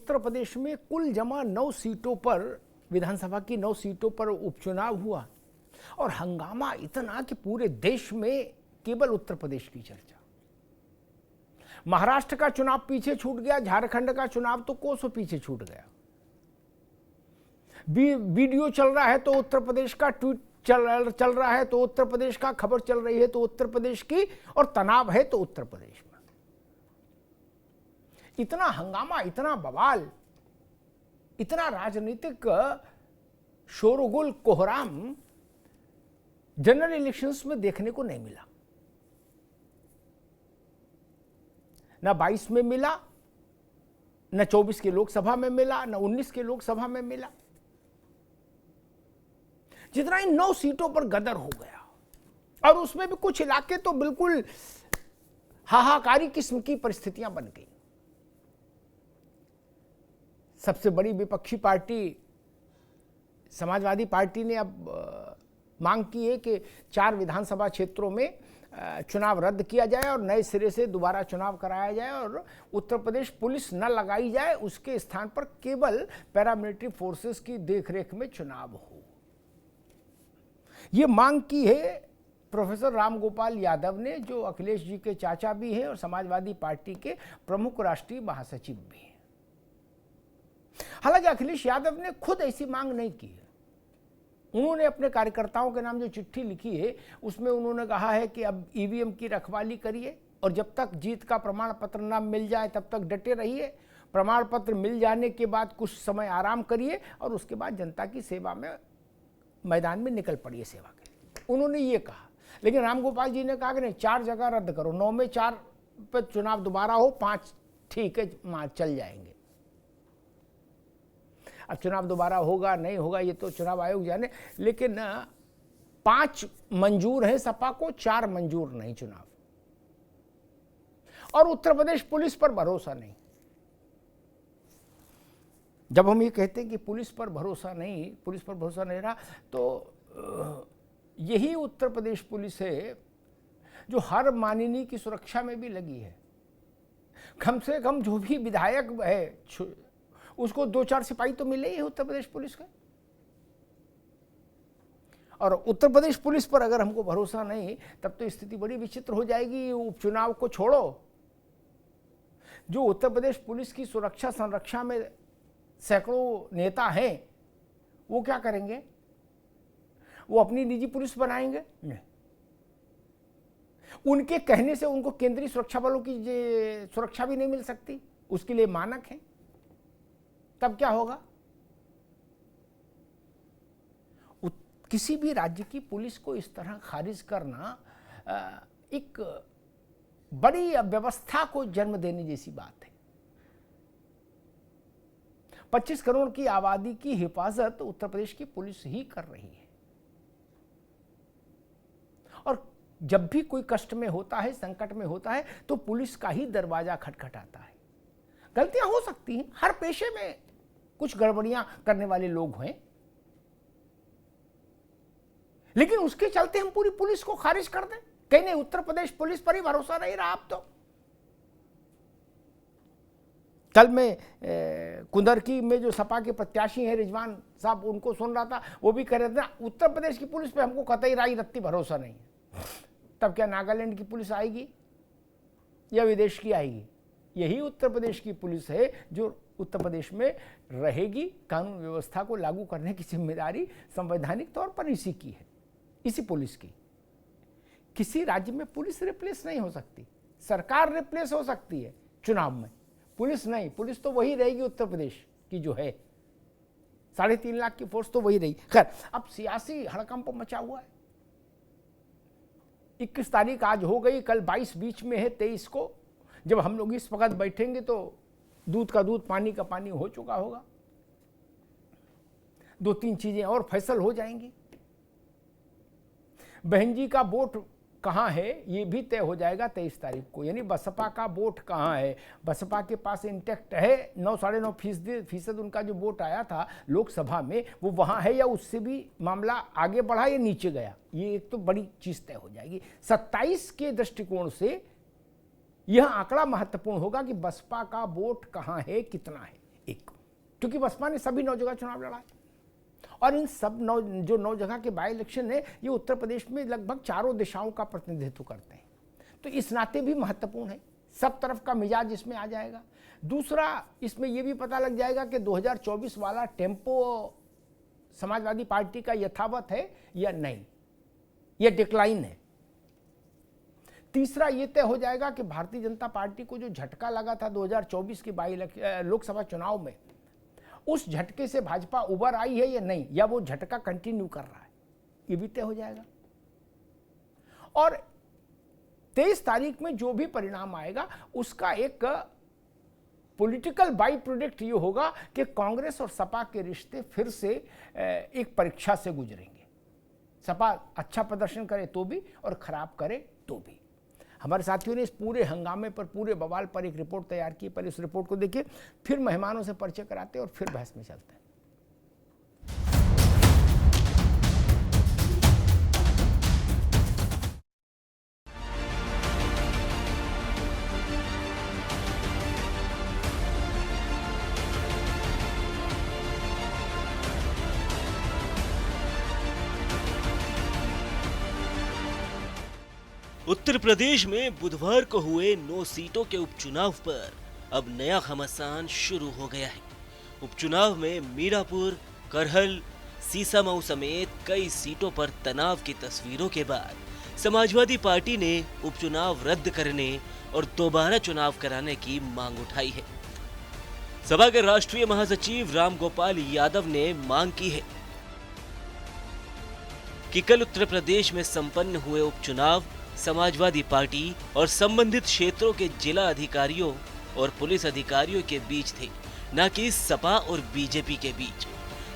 उत्तर प्रदेश में कुल जमा 9 सीटों पर, विधानसभा की 9 सीटों पर उपचुनाव हुआ और हंगामा इतना कि पूरे देश में केवल उत्तर प्रदेश की चर्चा। महाराष्ट्र का चुनाव पीछे छूट गया, झारखंड का चुनाव तो कोसों पीछे छूट गया। वीडियो चल रहा है तो उत्तर प्रदेश का, ट्वीट चल रहा है तो उत्तर प्रदेश का, खबर चल रही है तो उत्तर प्रदेश की, और तनाव है तो उत्तर प्रदेश में। इतना हंगामा, इतना बवाल, इतना राजनीतिक शोरगुल, कोहराम जनरल इलेक्शंस में देखने को नहीं मिला। न 22 में मिला, न 24 के लोकसभा में मिला, न 19 के लोकसभा में मिला। जितना इन 9 सीटों पर गदर हो गया, और उसमें भी कुछ इलाके तो बिल्कुल हाहाकारी किस्म की परिस्थितियां बन गई। सबसे बड़ी विपक्षी पार्टी समाजवादी पार्टी ने अब मांग की है कि 4 विधानसभा क्षेत्रों में चुनाव रद्द किया जाए और नए सिरे से दोबारा चुनाव कराया जाए और उत्तर प्रदेश पुलिस न लगाई जाए, उसके स्थान पर केवल पैरामिलिट्री फोर्सेस की देखरेख में चुनाव हो। ये मांग की है प्रोफेसर रामगोपाल यादव ने, जो अखिलेश जी के चाचा भी हैं और समाजवादी पार्टी के प्रमुख राष्ट्रीय महासचिव भी हैं। हालांकि अखिलेश यादव ने खुद ऐसी मांग नहीं की है। उन्होंने अपने कार्यकर्ताओं के नाम जो चिट्ठी लिखी है उसमें उन्होंने कहा है कि अब ईवीएम की रखवाली करिए और जब तक जीत का प्रमाण पत्र न मिल जाए तब तक डटे रहिए। प्रमाण पत्र मिल जाने के बाद कुछ समय आराम करिए और उसके बाद जनता की सेवा में मैदान में निकल पड़िए सेवा के लिए। उन्होंने ये कहा। लेकिन रामगोपाल जी ने कहा कि नहीं, 4 जगह रद्द करो, 9 में 4 पर चुनाव दोबारा हो, 5 ठीक है चल जाएंगे। अब चुनाव दोबारा होगा नहीं होगा ये तो चुनाव आयोग जाने, लेकिन 5 मंजूर है सपा को, 4 मंजूर नहीं चुनाव। और उत्तर प्रदेश पुलिस पर भरोसा नहीं। जब हम ये कहते हैं कि पुलिस पर भरोसा नहीं रहा, तो यही उत्तर प्रदेश पुलिस है जो हर माननीय की सुरक्षा में भी लगी है। कम से कम जो भी विधायक है उसको 2-4 सिपाही तो मिले ही उत्तर प्रदेश पुलिस के। और उत्तर प्रदेश पुलिस पर अगर हमको भरोसा नहीं, तब तो स्थिति बड़ी विचित्र हो जाएगी। उपचुनाव को छोड़ो, जो उत्तर प्रदेश पुलिस की सुरक्षा संरक्षा में सैकड़ों नेता हैं, वो क्या करेंगे? वो अपनी निजी पुलिस बनाएंगे? नहीं। उनके कहने से उनको केंद्रीय सुरक्षा बलों की सुरक्षा भी नहीं मिल सकती, उसके लिए मानक है। तब क्या होगा? किसी भी राज्य की पुलिस को इस तरह खारिज करना एक बड़ी अव्यवस्था को जन्म देने जैसी बात है। 25 करोड़ की आबादी की हिफाजत उत्तर प्रदेश की पुलिस ही कर रही है। और जब भी कोई कष्ट में होता है, संकट में होता है, तो पुलिस का ही दरवाजा खटखटाता है। गलतियां हो सकती हैं, हर पेशे में कुछ गड़बड़ियां करने वाले लोग हैं, लेकिन उसके चलते हम पूरी पुलिस को खारिज कर दें? कहीं नहीं, उत्तर प्रदेश पुलिस पर ही भरोसा नहीं रहा अब तो। कल मैं कुंदरकी में जो सपा के प्रत्याशी हैं रिजवान साहब, उनको सुन रहा था, वो भी कह रहे थे उत्तर प्रदेश की पुलिस पे हमको कतई राई रत्ती भरोसा नहीं है। तब क्या नागालैंड की पुलिस आएगी या विदेश की आएगी? यही उत्तर प्रदेश की पुलिस है जो उत्तर प्रदेश में रहेगी। कानून व्यवस्था को लागू करने की जिम्मेदारी संवैधानिक तौर पर इसी की है, इसी पुलिस की। किसी राज्य में पुलिस रिप्लेस नहीं हो सकती, सरकार रिप्लेस हो सकती है चुनाव में, पुलिस नहीं। पुलिस तो वही रहेगी उत्तर प्रदेश की जो है, 3.5 लाख की फोर्स तो वही रहेगी। खैर, अब सियासी हड़कंप मचा हुआ है। 21 तारीख आज हो गई, कल 22 बीच में है, 23 को जब हम लोग इस वक्त बैठेंगे तो दूध का दूध, पानी का पानी हो चुका होगा। 2-3 चीजें और फैसल हो जाएंगी। बहन जी का वोट कहाँ है ये भी तय हो जाएगा 23 तारीख को। यानी बसपा का वोट कहाँ है? बसपा के पास इंटैक्ट है 9-9.5% उनका जो वोट आया था लोकसभा में, वो वहाँ है या उससे भी मामला आगे बढ़ा या नीचे गया? ये एक तो बड़ी चीज तय हो जाएगी। 27 के दृष्टिकोण से यह आंकड़ा महत्वपूर्ण होगा कि बसपा का वोट कहाँ है, कितना है। एक, क्योंकि बसपा ने सभी 9 जगह चुनाव लड़ा है और इन सब 9 जगह के बाई इलेक्शन है ये उत्तर प्रदेश में लगभग चारों दिशाओं का प्रतिनिधित्व करते हैं, तो इस नाते भी महत्वपूर्ण है। सब तरफ का मिजाज इसमें आ जाएगा। दूसरा, इसमें यह भी पता लग जाएगा कि 2024 वाला टेम्पो समाजवादी पार्टी का यथावत है या नहीं, यह डिक्लाइन है। तीसरा, ये तय हो जाएगा कि भारतीय जनता पार्टी को जो झटका लगा था 2024 की लोकसभा चुनाव में, उस झटके से भाजपा उबर आई है या नहीं, या वो झटका कंटिन्यू कर रहा है, ये भी तय हो जाएगा। और 23 तारीख में जो भी परिणाम आएगा उसका एक पॉलिटिकल बाई प्रोडक्ट ये होगा कि कांग्रेस और सपा के रिश्ते फिर से एक परीक्षा से गुजरेंगे। सपा अच्छा प्रदर्शन करे तो भी और खराब करे तो भी। हमारे साथियों ने इस पूरे हंगामे पर, पूरे बवाल पर एक रिपोर्ट तैयार की। पहले उस रिपोर्ट को देखिए, फिर मेहमानों से परिचय कराते हैं और फिर बहस में चलते हैं। उत्तर प्रदेश में बुधवार को हुए 9 सीटों के उपचुनाव पर अब नया घमासान शुरू हो गया है। उपचुनाव में मीरापुर, करहल, सीसामऊ समेत कई सीटों पर तनाव की तस्वीरों के बाद समाजवादी पार्टी ने उपचुनाव रद्द करने और दोबारा चुनाव कराने की मांग उठाई है। सपा के राष्ट्रीय महासचिव रामगोपाल यादव ने मांग की है कि कल उत्तर प्रदेश में संपन्न हुए उपचुनाव समाजवादी पार्टी और संबंधित क्षेत्रों के जिला अधिकारियों और पुलिस अधिकारियों के बीच थे, न कि सपा और बीजेपी के बीच।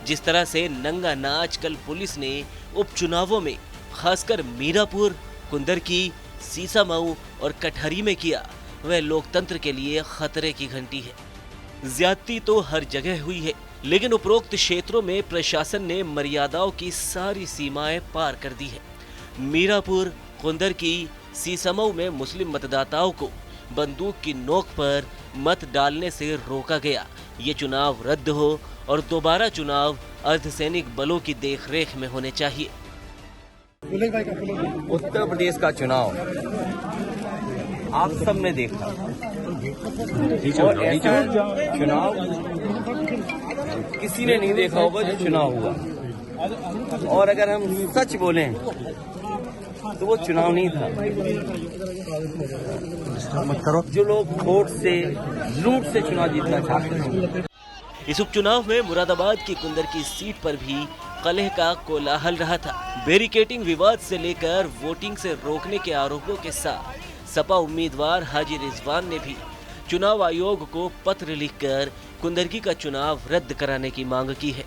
जिस तरह से नंगा नाच कल पुलिस ने उपचुनावों में खासकर मीरापुर, कुंदरकी, सीसामऊ और कटहरी में किया, वह लोकतंत्र के लिए खतरे की घंटी है। ज्यादती तो हर जगह हुई है, लेकिन उपरोक्त क्षेत्रों में प्रशासन ने मर्यादाओं की सारी सीमाएं पार कर दी है। मीरापुर, कुंदरकी, सीसामऊ में मुस्लिम मतदाताओं को बंदूक की नोक पर मत डालने से रोका गया। ये चुनाव रद्द हो और दोबारा चुनाव अर्धसैनिक बलों की देखरेख में होने चाहिए। उत्तर प्रदेश का चुनाव आप सब ने देखा और ऐसा चुनाव किसी ने नहीं देखा होगा जो चुनाव हुआ। और अगर हम सच बोलें तो वो चुनाव नहीं था। जो लोग वोट से, लूट से चुनाव जीतना चाहते हैं। इस उपचुनाव में मुरादाबाद की कुंदरकी सीट पर भी कलह का कोलाहल रहा था। बैरिकेडिंग विवाद से लेकर वोटिंग से रोकने के आरोपों के साथ सपा उम्मीदवार हाजी रिजवान ने भी चुनाव आयोग को पत्र लिखकर कुंदरकी का चुनाव रद्द कराने की मांग की है।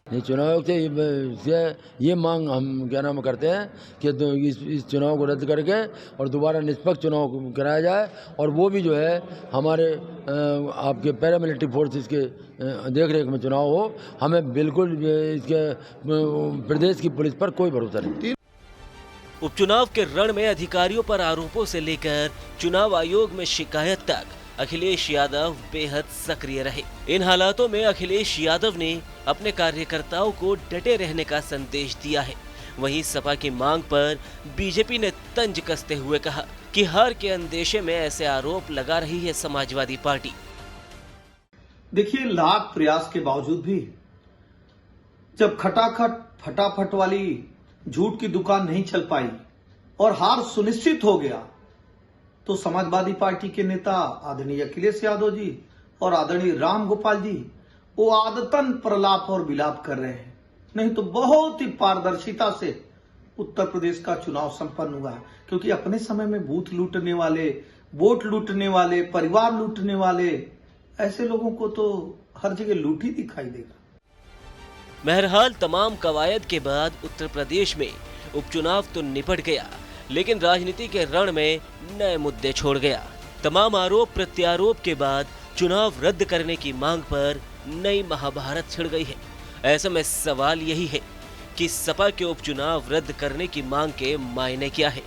ये चुनाव आयोग से ये मांग हम क्या नाम करते हैं कि इस चुनाव को रद्द करके और दोबारा निष्पक्ष चुनाव कराया जाए, और वो भी जो है हमारे आपके पैरामिलिट्री फोर्सेस के देखरेख में चुनाव हो। हमें बिल्कुल इसके प्रदेश की पुलिस पर कोई भरोसा नहीं। उपचुनाव के रण में अधिकारियों पर आरोपों से लेकर चुनाव आयोग में शिकायत तक अखिलेश यादव बेहद सक्रिय रहे। इन हालातों में अखिलेश यादव ने अपने कार्यकर्ताओं को डटे रहने का संदेश दिया है। वहीं सपा की मांग पर बीजेपी ने तंज कसते हुए कहा कि हार के अंदेशे में ऐसे आरोप लगा रही है समाजवादी पार्टी। देखिए, लाख प्रयास के बावजूद भी जब खटाखट फटाफट वाली झूठ की दुकान नहीं चल पाई और हार सुनिश्चित हो गया, तो समाजवादी पार्टी के नेता आदरणीय अखिलेश यादव जी और आदरणीय राम गोपाल जी वो आदतन प्रलाप और विलाप कर रहे हैं। नहीं तो बहुत ही पारदर्शिता से उत्तर प्रदेश का चुनाव संपन्न हुआ है, क्योंकि अपने समय में बूथ लूटने वाले, वोट लूटने वाले, परिवार लूटने वाले, ऐसे लोगों को तो हर जगह लूट ही दिखाई देगा। बहरहाल तमाम कवायद के बाद उत्तर प्रदेश में उपचुनाव तो निपट गया, लेकिन राजनीति के रण में नए मुद्दे छोड़ गया। तमाम आरोप प्रत्यारोप के बाद चुनाव रद्द करने की मांग पर नई महाभारत छिड़ गई है। ऐसे में सवाल यही है कि सपा के उपचुनाव रद्द करने की मांग के मायने क्या है।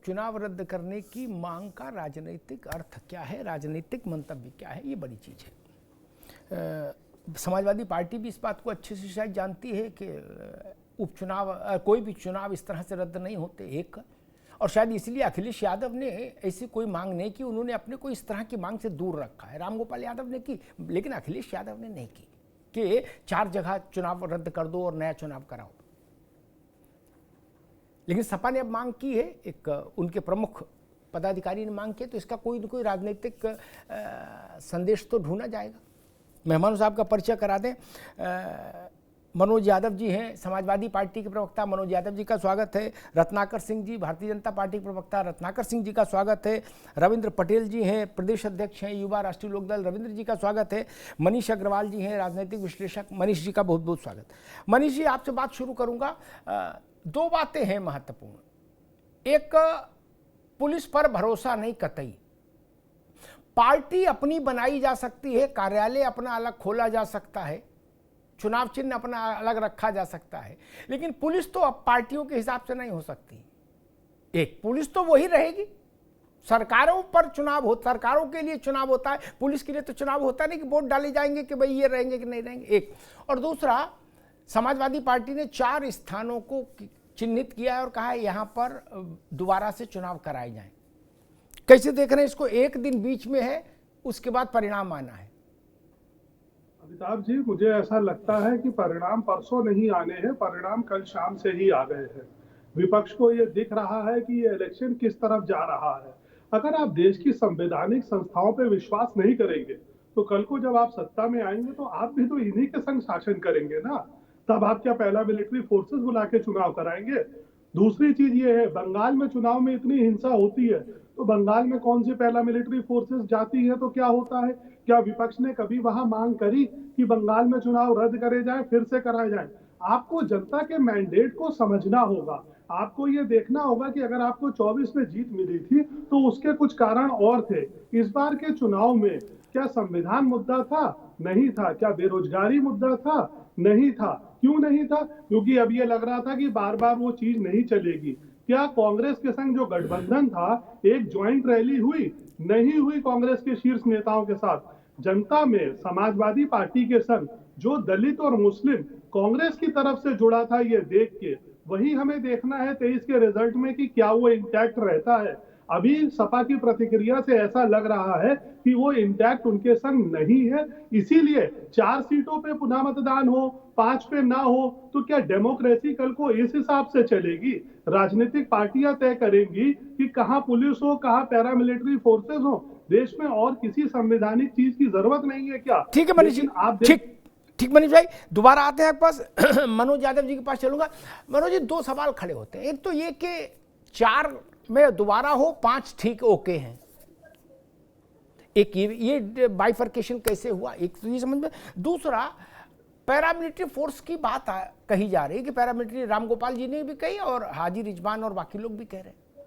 चुनाव रद्द करने की मांग का राजनीतिक अर्थ क्या है, राजनीतिक मंतव्य क्या है, ये बड़ी चीज़ है। समाजवादी पार्टी भी इस बात को अच्छे से शायद जानती है कि उपचुनाव, कोई भी चुनाव इस तरह से रद्द नहीं होते, एक, और शायद इसलिए अखिलेश यादव ने ऐसी कोई मांग नहीं की, उन्होंने अपने को इस तरह की मांग से दूर रखा है। रामगोपाल यादव ने की, लेकिन अखिलेश यादव ने नहीं की कि 4 जगह चुनाव रद्द कर दो और नया चुनाव कराओ। लेकिन सपा ने अब मांग की है, एक उनके प्रमुख पदाधिकारी ने मांग की, तो इसका कोई न कोई राजनीतिक संदेश तो ढूंढा जाएगा। मेहमानों साहब का परिचय करा दें। मनोज यादव जी हैं, समाजवादी पार्टी के प्रवक्ता, मनोज यादव जी का स्वागत है। रत्नाकर सिंह जी, भारतीय जनता पार्टी के प्रवक्ता, रत्नाकर सिंह जी का स्वागत है। रविंद्र पटेल जी हैं, प्रदेश अध्यक्ष हैं युवा राष्ट्रीय लोकदल, रविंद्र जी का स्वागत है। मनीष अग्रवाल जी हैं, राजनीतिक विश्लेषक, मनीष जी का बहुत बहुत स्वागत। मनीष जी, आपसे बात शुरू करूंगा। 2 बातें हैं महत्वपूर्ण। एक, पुलिस पर भरोसा नहीं कतई। पार्टी अपनी बनाई जा सकती है, कार्यालय अपना अलग खोला जा सकता है, चुनाव चिन्ह अपना अलग रखा जा सकता है, लेकिन पुलिस तो अब पार्टियों के हिसाब से नहीं हो सकती। एक, पुलिस तो वही रहेगी, सरकारों पर चुनाव हो, सरकारों के लिए चुनाव होता है, पुलिस के लिए तो चुनाव होता नहीं कि वोट डाले जाएंगे कि भाई ये रहेंगे कि नहीं रहेंगे। एक, और दूसरा, समाजवादी पार्टी ने 4 स्थानों को चिन्हित किया है और कहा है यहाँ पर दोबारा से चुनाव कराए जाएं। कैसे देख रहे हैं इसको? एक दिन बीच में है, उसके बाद परिणाम आना है। अमिताभ जी, मुझे ऐसा लगता है कि परिणाम परसों नहीं आने हैं, परिणाम कल शाम से ही आ गए हैं। विपक्ष को ये दिख रहा है कि ये इलेक्शन किस तरफ जा रहा है। अगर आप देश की संवैधानिक संस्थाओं पे विश्वास नहीं करेंगे तो कल को जब आप सत्ता में आएंगे तो आप भी तो इन्हीं के संग शासन करेंगे ना। तब आप क्या पहला मिलिट्री फोर्सेस बुला के चुनाव कराएंगे? दूसरी चीज ये है, बंगाल में चुनाव में इतनी हिंसा होती है तो बंगाल में कौन सी पहला मिलिट्री फोर्सेस जाती है तो क्या होता है? क्या विपक्ष ने कभी वहां मांग करी कि बंगाल में चुनाव रद्द करे जाए, फिर से कराए जाए? आपको जनता के मैंडेट को समझना होगा। आपको ये देखना होगा कि अगर आपको 24 में जीत मिली थी तो उसके कुछ कारण और थे। इस बार के चुनाव में क्या संविधान मुद्दा था? नहीं था। क्या बेरोजगारी मुद्दा था? नहीं था। क्यों नहीं था? क्योंकि अब ये लग रहा था कि बार बार वो चीज नहीं चलेगी। क्या कांग्रेस के संग जो गठबंधन था, एक ज्वाइंट रैली हुई? नहीं हुई कांग्रेस के शीर्ष नेताओं के साथ। जनता में समाजवादी पार्टी के संग जो दलित और मुस्लिम कांग्रेस की तरफ से जुड़ा था, ये देख के वही हमें देखना है 23 के रिजल्ट में कि क्या वो इंटैक्ट रहता है। अभी सपा की प्रतिक्रिया से ऐसा लग रहा है कि वो इंटैक्ट उनके संग नहीं है। इसीलिए 4 सीटों पे पुनः मतदान हो, 5 पे ना हो, तो क्या डेमोक्रेसी कल को इस हिसाब से चलेगी? राजनीतिक पार्टियां तय करेंगी कि कहां पुलिस हो, कहां पैरामिलिट्री फोर्सेस हो। देश में और किसी संवैधानिक चीज की जरूरत नहीं है क्या? ठीक है मनीष जी, आप ठीक मनीष भाई, दोबारा आते हैं आपके पास। मनोज यादव जी के पास चलूंगा। मनोज जी, 2 सवाल खड़े होते हैं। एक तो ये कि 4 में दोबारा हो, 5 ठीक ओके हैं। एक ये बाइफर्केशन कैसे हुआ, एक तो ये समझ में। दूसरा, पैरामिलिट्री फोर्स की बात कही जा रही है कि पैरामिलिट्री, रामगोपाल जी ने भी कही और हाजी रिजवान और बाकी लोग भी कह रहे हैं।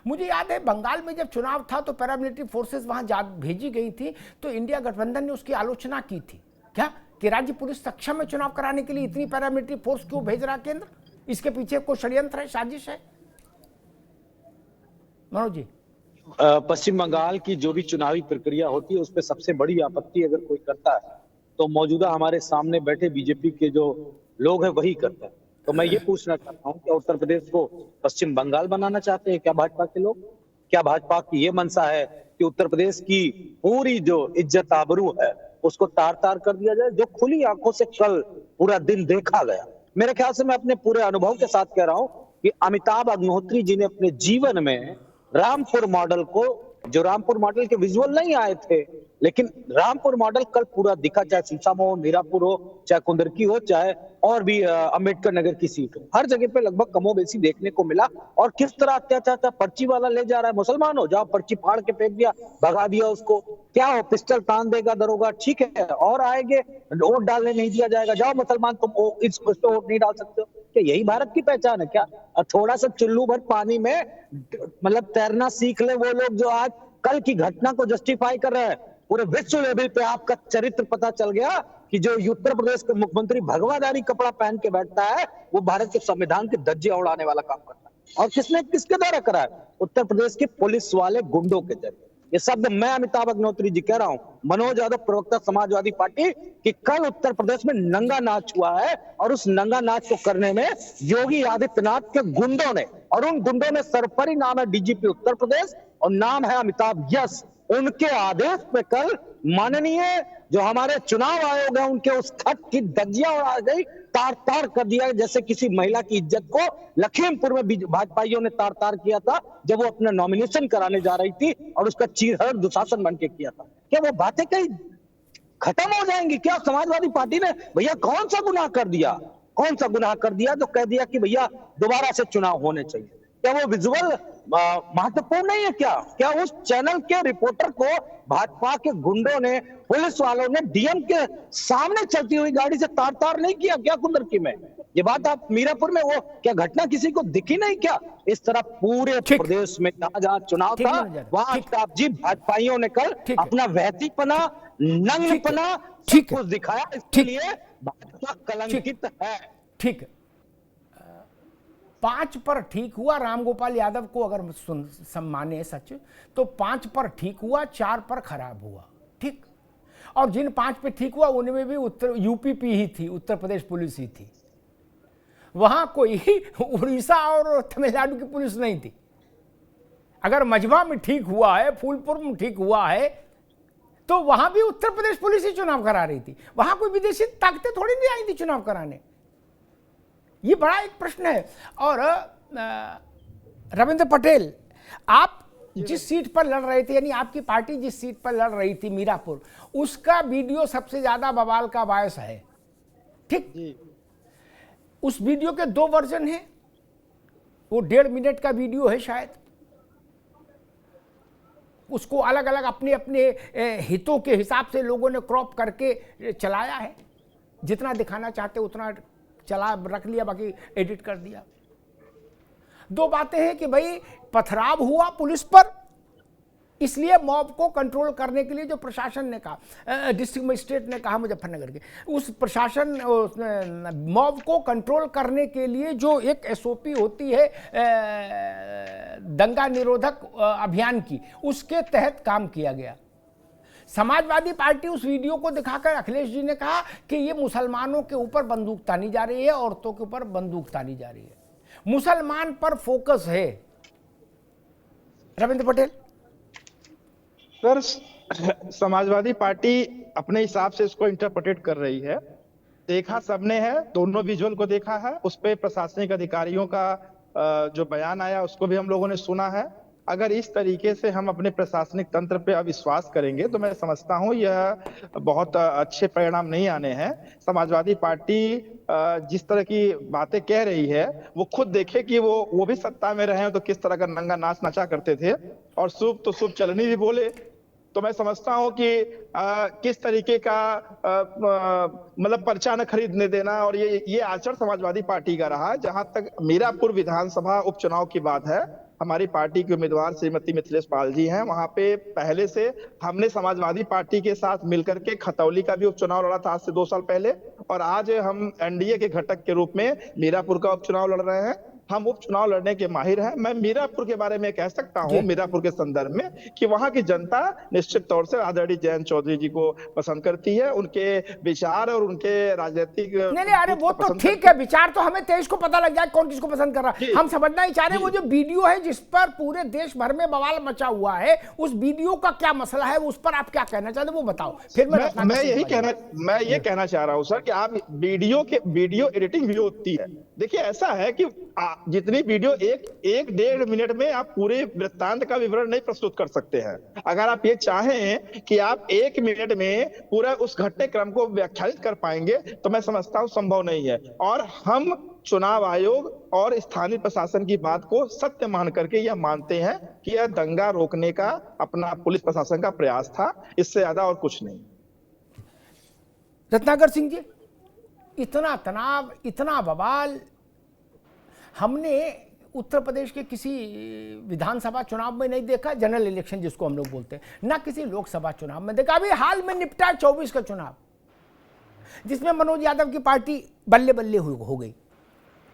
मुझे याद है बंगाल में जब चुनाव था तो पैरामिलिट्री फोर्सेस वहां भेजी गई थी तो इंडिया गठबंधन ने उसकी आलोचना की थी। क्या कि राज्य पुलिस सक्षम है चुनाव कराने के लिए, इतनी पैरामिलिट्री फोर्स क्यों भेज रहा केंद्र? इसके पीछे कोई षड्यंत्र है, साजिश है? मनोज जी, पश्चिम बंगाल की जो भी चुनावी प्रक्रिया होती है उस पर सबसे बड़ी आपत्ति अगर कोई करता है तो मौजूदा हमारे सामने बैठे बीजेपी के जो लोग हैं वही करते हैं। तो मैं ये पूछना चाहता हूँ कि उत्तर प्रदेश को पश्चिम बंगाल बनाना चाहते हैं क्या भाजपा के लोग? क्या भाजपा की ये मंशा है कि उत्तर प्रदेश की पूरी जो इज्जत आबरू है उसको तार तार कर दिया जाए, जो खुली आंखों से कल पूरा दिन देखा गया? मेरे ख्याल से मैं अपने पूरे अनुभव के साथ कह रहा हूँ कि अमिताभ अग्निहोत्री जी ने अपने जीवन में रामपुर मॉडल को, जो रामपुर मॉडल के विजुअल नहीं आए थे लेकिन रामपुर मॉडल कल पूरा दिखा, चाहे सीसाम हो, मीरापुर हो, चाहे कुंदरकी हो, चाहे और भी अम्बेडकर नगर की सीट हो, हर जगह पे लगभग कमोबेशी देखने को मिला। और किस तरह अत्याचार था, पर्ची वाला ले जा रहा है, मुसलमान हो जाओ, पर्ची फाड़ के फेंक दिया, भगा दिया उसको। क्या हो, पिस्टल तान देगा दरोगा, ठीक है, और आएंगे वोट डालने नहीं दिया जाएगा, जाओ मुसलमान तुम इस वोट नहीं डाल सकते हो। क्या यही भारत की पहचान है क्या? और थोड़ा सा चुल्लू भर पानी में मतलब तैरना सीख ले वो लोग जो आज कल की घटना को जस्टिफाई कर रहे हैं। पूरे विश्व लेवल पे आपका चरित्र पता चल गया कि जो उत्तर प्रदेश के मुख्यमंत्री भगवादारी कपड़ा पहन के बैठता है वो भारत के संविधान के धज्जे उड़ाने वाला काम करता है। और किसने किसके द्वारा करा है? उत्तर प्रदेश के पुलिस वाले गुंडों के जरिए। ये शब्द मैं अमिताभ अग्निहोत्री जी कह रहा हूं, मनोज यादव प्रवक्ता समाजवादी पार्टी, कि कल उत्तर प्रदेश में नंगा नाच हुआ है और उस नंगा नाच को करने में योगी आदित्यनाथ के गुंडों ने, और उन गुंडों में सरपरी नाम है डीजीपी उत्तर प्रदेश और नाम है अमिताभ यस, उनके आदेश पे कल माननीय जो हमारे चुनाव आयोग है उनके उस खत की धज्जियां उड़ा गई, तार तार कर दिया, जैसे किसी महिला की इज्जत को लखीमपुर में भाजपाइयों ने तार तार किया था जब वो अपना नॉमिनेशन कराने जा रही थी और उसका चीरहरण दुशासन बन के किया था। क्या वो बातें कहीं खत्म हो जाएंगी? क्या समाजवादी पार्टी ने भैया कौन सा गुनाह कर दिया, कौन सा गुनाह कर दिया जो कह दिया कि भैया दोबारा से चुनाव होने चाहिए? क्या वो विजुअल महत्वपूर्ण नहीं है? क्या उस चैनल के रिपोर्टर को भाजपा के गुंडों ने, पुलिस वालों ने डीएम के सामने चलती हुई गाड़ी से तार तार नहीं किया क्या कुंदरकी में? ये बात आप मीरापुर में, वो क्या घटना किसी को दिखी नहीं क्या? इस तरह पूरे प्रदेश में जहां जहां चुनाव था वहां अमिताभ जी भाजपाइयों ने कल अपना वैतीपना, नंगपना सब कुछ दिखाया। इसके लिए भाजपा कलंकित है। ठीक है, 5 पर ठीक हुआ। रामगोपाल यादव को अगर सम्माने सच तो 5 पर ठीक हुआ, 4 पर खराब हुआ। ठीक, और जिन 5 पे ठीक हुआ उनमें भी यूपीपी ही थी, उत्तर प्रदेश पुलिस ही थी। वहां कोई उड़ीसा और तमिलनाडु की पुलिस नहीं थी। अगर मजमा में ठीक हुआ है, फूलपुर में ठीक हुआ है, तो वहां भी उत्तर प्रदेश पुलिस ही चुनाव करा रही थी। वहां कोई विदेशी ताकतें थोड़ी नहीं आई थी चुनाव कराने। ये बड़ा एक प्रश्न है। और रविंद्र पटेल, आप जिस सीट पर लड़ रहे थे, यानी आपकी पार्टी जिस सीट पर लड़ रही थी मीरापुर, उसका वीडियो सबसे ज्यादा बवाल का बायस है। ठीक, उस वीडियो के 2 वर्जन हैं। वो 1.5 मिनट का वीडियो है शायद। उसको अलग अलग अपने अपने हितों के हिसाब से लोगों ने क्रॉप करके चलाया है। जितना दिखाना चाहते उतना चला रख लिया, बाकी एडिट कर दिया। 2 बातें हैं कि भाई पथराव हुआ पुलिस पर, इसलिए मॉब को कंट्रोल करने के लिए जो प्रशासन ने कहा, डिस्ट्रिक्ट मजिस्ट्रेट ने कहा मुजफ्फरनगर के, उस प्रशासन मॉब को कंट्रोल करने के लिए जो एक एसओपी होती है दंगा निरोधक अभियान की, उसके तहत काम किया गया। समाजवादी पार्टी उस वीडियो को दिखाकर अखिलेश जी ने कहा कि ये मुसलमानों के ऊपर बंदूक तानी जा रही है, औरतों के ऊपर बंदूक तानी जा रही है, मुसलमान पर फोकस है। रविंद्र पटेल सर, समाजवादी पार्टी अपने हिसाब से इसको इंटरप्रेटेट कर रही है। देखा सबने है, दोनों विजुअल को देखा है, उस पे प्रशासनिक अधिकारियों का जो बयान आया उसको भी हम लोगों ने सुना है। अगर इस तरीके से हम अपने प्रशासनिक तंत्र पे अविश्वास करेंगे तो मैं समझता हूं यह बहुत अच्छे परिणाम नहीं आने हैं। समाजवादी पार्टी जिस तरह की बातें कह रही है वो खुद देखे कि वो भी सत्ता में रहे तो किस तरह का नंगा नाच नचा करते थे, और शुभ तो शुभ चलनी भी बोले। तो मैं समझता हूं कि किस तरीके का मतलब पर्चा न खरीदने देना, और ये आचरण समाजवादी पार्टी का रहा। जहां तक मीरापुर विधानसभा उपचुनाव की बात है, हमारी पार्टी के उम्मीदवार श्रीमती मिथिलेश पाल जी हैं। वहां पे पहले से हमने समाजवादी पार्टी के साथ मिलकर के खतौली का भी उपचुनाव लड़ा था आज से 2 साल पहले, और आज हम एनडीए के घटक के रूप में मीरापुर का उपचुनाव लड़ रहे हैं। हम उपचुनाव लड़ने के माहिर हैं। मैं मीरापुर के बारे में कह सकता हूं, मीरापुर के संदर्भ में, कि वहां की जनता निश्चित तौर से आदरणीय जयंत चौधरी जी को पसंद करती है। उनके विचार और उनके राजनीतिक नहीं, अरे वो तो ठीक है, विचार तो हमें 23 को पता लग जाए कौन किसको पसंद कर रहा है। हम समझना ही चाह रहे हैं वो जो वीडियो है जिस पर पूरे देश भर में बवाल मचा हुआ है, उस वीडियो का क्या मसला है, उस पर आप क्या कहना चाहते हैं वो बताओ। फिर मैं ये कहना चाह रहा हूं सर कि आप वीडियो एडिटिंग भी होती है। देखिए ऐसा है कि जितनी वीडियो 1-1.5 मिनट में आप पूरे वृत्तांत का विवरण नहीं प्रस्तुत कर सकते हैं। अगर आप ये चाहें कि आप 1 मिनट में पूरा उस घटनाक्रम को व्याख्यायित कर पाएंगे तो मैं समझता हूं संभव नहीं है। और हम चुनाव आयोग और स्थानीय प्रशासन की बात को सत्य मान करके यह मानते हैं कि यह दंगा रोकने का अपना पुलिस प्रशासन का प्रयास था, इससे ज्यादा और कुछ नहीं। रत्नाकर सिंह जी, इतना तनाव, इतना बवाल हमने उत्तर प्रदेश के किसी विधानसभा चुनाव में नहीं देखा, जनरल इलेक्शन जिसको हम लोग बोलते हैं, ना किसी लोकसभा चुनाव में देखा। अभी हाल में निपटा 24 का चुनाव, जिसमें मनोज यादव की पार्टी बल्ले बल्ले हो गई।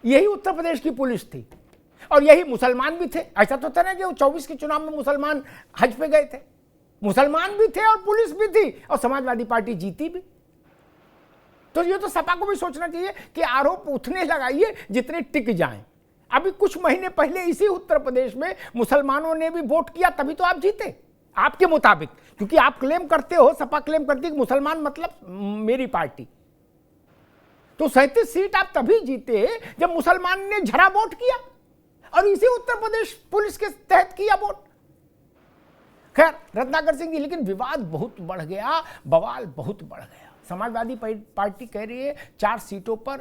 यही उत्तर प्रदेश की पुलिस थी। और यही मुसलमान भी थे। ऐसा तो था ना कि 24 के चुनाव में मुसलमान हज पे गए थे, मुसलमान भी थे और पुलिस भी थी और समाजवादी पार्टी जीती भी। तो ये तो सपा को भी सोचना चाहिए कि आरोप उतने लगाइए जितने टिक जाएं। अभी कुछ महीने पहले इसी उत्तर प्रदेश में मुसलमानों ने भी वोट किया, तभी तो आप जीते आपके मुताबिक, क्योंकि आप क्लेम करते हो, सपा क्लेम करती है कि मुसलमान मतलब मेरी पार्टी। तो 37 सीट आप तभी जीते जब मुसलमान ने झरा वोट किया, और इसी उत्तर प्रदेश पुलिस के तहत किया वोट। खैर रत्नाकर सिंह जी, लेकिन विवाद बहुत बढ़ गया, बवाल बहुत बढ़ गया। समाजवादी पार्टी कह रही है 4 सीटों पर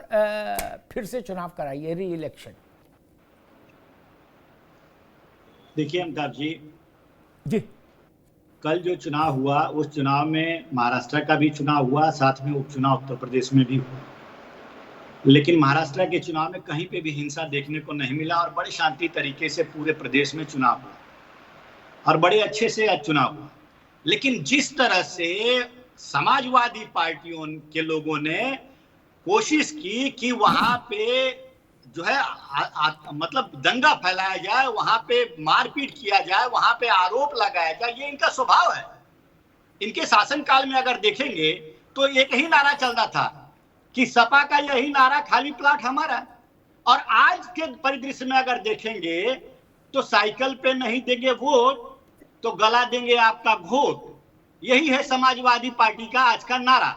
फिर से चुनाव कराइए, री इलेक्शन। देखिए अमिताभ जी, कल जो चुनाव हुआ उस चुनाव में महाराष्ट्र का भी चुनाव हुआ, साथ में उपचुनाव उत्तर प्रदेश में भी हुआ, लेकिन महाराष्ट्र के चुनाव में कहीं पे भी हिंसा देखने को नहीं मिला और बड़े शांति तरीके से पूरे प्रदेश में चुनाव हुआ और बड़े अच्छे से चुनाव हुआ। लेकिन जिस तरह से समाजवादी पार्टियों के लोगों ने कोशिश की कि वहां पे जो है मतलब दंगा फैलाया जाए, वहां पे मारपीट किया जाए, वहां पे आरोप लगाया जाए, ये इनका स्वभाव है। इनके शासनकाल में अगर देखेंगे तो एक ही नारा चलता था कि सपा का यही नारा, खाली प्लाट हमारा। और आज के परिदृश्य में अगर देखेंगे तो साइकिल पे नहीं देंगे वोट तो गला देंगे आपका वोट। यही है समाजवादी पार्टी का आज का नारा।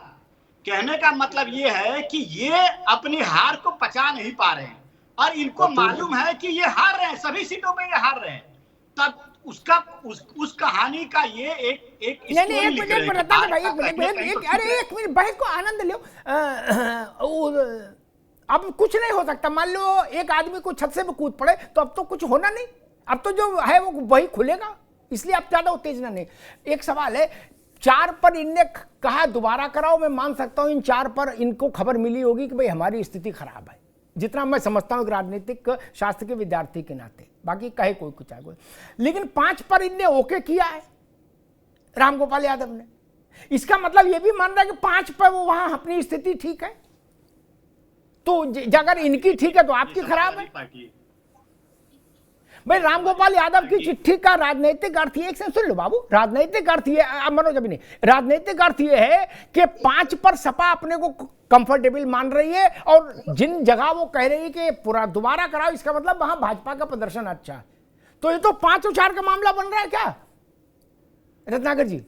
कहने का मतलब ये है कि ये अपनी हार को पचा नहीं पा रहे हैं और इनको मालूम है कि ये हार रहे हैं, सभी सीटों में ये हार रहे हैं। तब उसका उस कहानी का ये एक नहीं, एक मिनट बहस को आनंद लो। अब कुछ नहीं हो सकता। मान लो एक आदमी को छत से भी कूद पड़े तो अब तो कुछ होना नहीं, अब तो जो है वो वही खुलेगा, इसलिए आप ज्यादा उत्तेजना नहीं। एक सवाल है, 4 पर इनने कहा दोबारा कराओ, मैं मान सकता हूं इन 4 पर इनको खबर मिली होगी कि भाई हमारी स्थिति खराब है, जितना मैं समझता हूं राजनीतिक शास्त्र के विद्यार्थी के नाते, बाकी कहे कोई कुछ आगे। लेकिन 5 पर इनने ओके किया है रामगोपाल यादव ने, इसका मतलब यह भी मान रहा है कि 5 पर वो वहां अपनी स्थिति ठीक है। तो अगर इनकी ठीक है तो आपकी खराब है। भाई रामगोपाल यादव की चिट्ठी का राजनीतिक अर्थ ये, एक सुन लो बाबू, राजनीतिक अर्थ ये, मनोज अभी नहीं, राजनीतिक अर्थ ये है कि 5 पर सपा अपने को कंफर्टेबल मान रही है और जिन जगह वो कह रही है कि पूरा दोबारा कराओ, इसका मतलब वहां भाजपा का प्रदर्शन अच्छा है। तो ये तो 5 और 4 का मामला बन रहा है क्या रत्नाकर जी?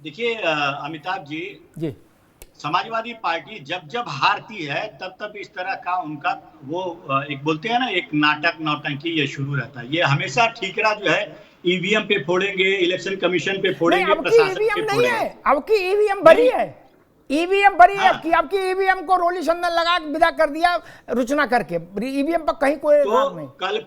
देखिए अमिताभ जी, समाजवादी पार्टी जब जब हारती है तब तब इस तरह का उनका वो एक बोलते हैं ना, एक नाटक नौटंकी ये शुरू रहता है। ये हमेशा ठीकरा जो है ईवीएम पे फोड़ेंगे, इलेक्शन कमीशन पे फोड़ेंगे, प्रशासन पे फोड़ेंगे। अब की ईवीएम भरी है, ईवीएम भरी है आपकी ईवीएम को रोली चंदन लगा विदा कर दिया रुचना करके, ईवीएम पर कहीं कोई तो नहीं। कल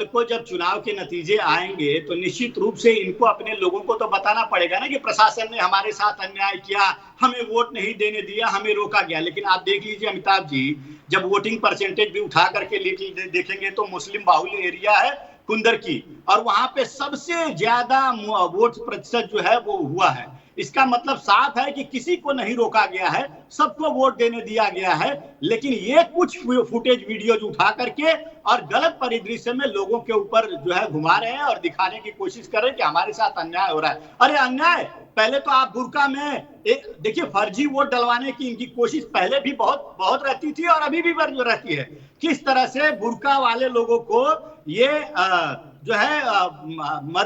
को जब चुनाव के नतीजे आएंगे तो निश्चित रूप से इनको अपने लोगों को तो बताना पड़ेगा ना कि प्रशासन ने हमारे साथ अन्याय किया, हमें वोट नहीं देने दिया, हमें रोका गया। लेकिन आप देख लीजिए अमिताभ जी, जब वोटिंग परसेंटेज भी उठा करके देखेंगे तो मुस्लिम बाहुल्य एरिया है कुंदर की, और वहां पे सबसे ज्यादा वोट प्रतिशत जो है वो हुआ है। इसका मतलब साफ है कि किसी को नहीं रोका गया है, सबको वोट देने दिया गया है। लेकिन ये कुछ फुटेज वीडियोज उठा करके और गलत परिदृश्य में लोगों के ऊपर जो है घुमा रहे हैं और दिखाने की कोशिश कर रहे हैं कि हमारे साथ अन्याय हो रहा है। अरे अन्याय, पहले तो आप बुर्का में देखिए, फर्जी वोट डलवाने की इनकी कोशिश पहले भी बहुत रहती थी और अभी भी रहती है। किस तरह से बुर्का वाले लोगों को ये जो है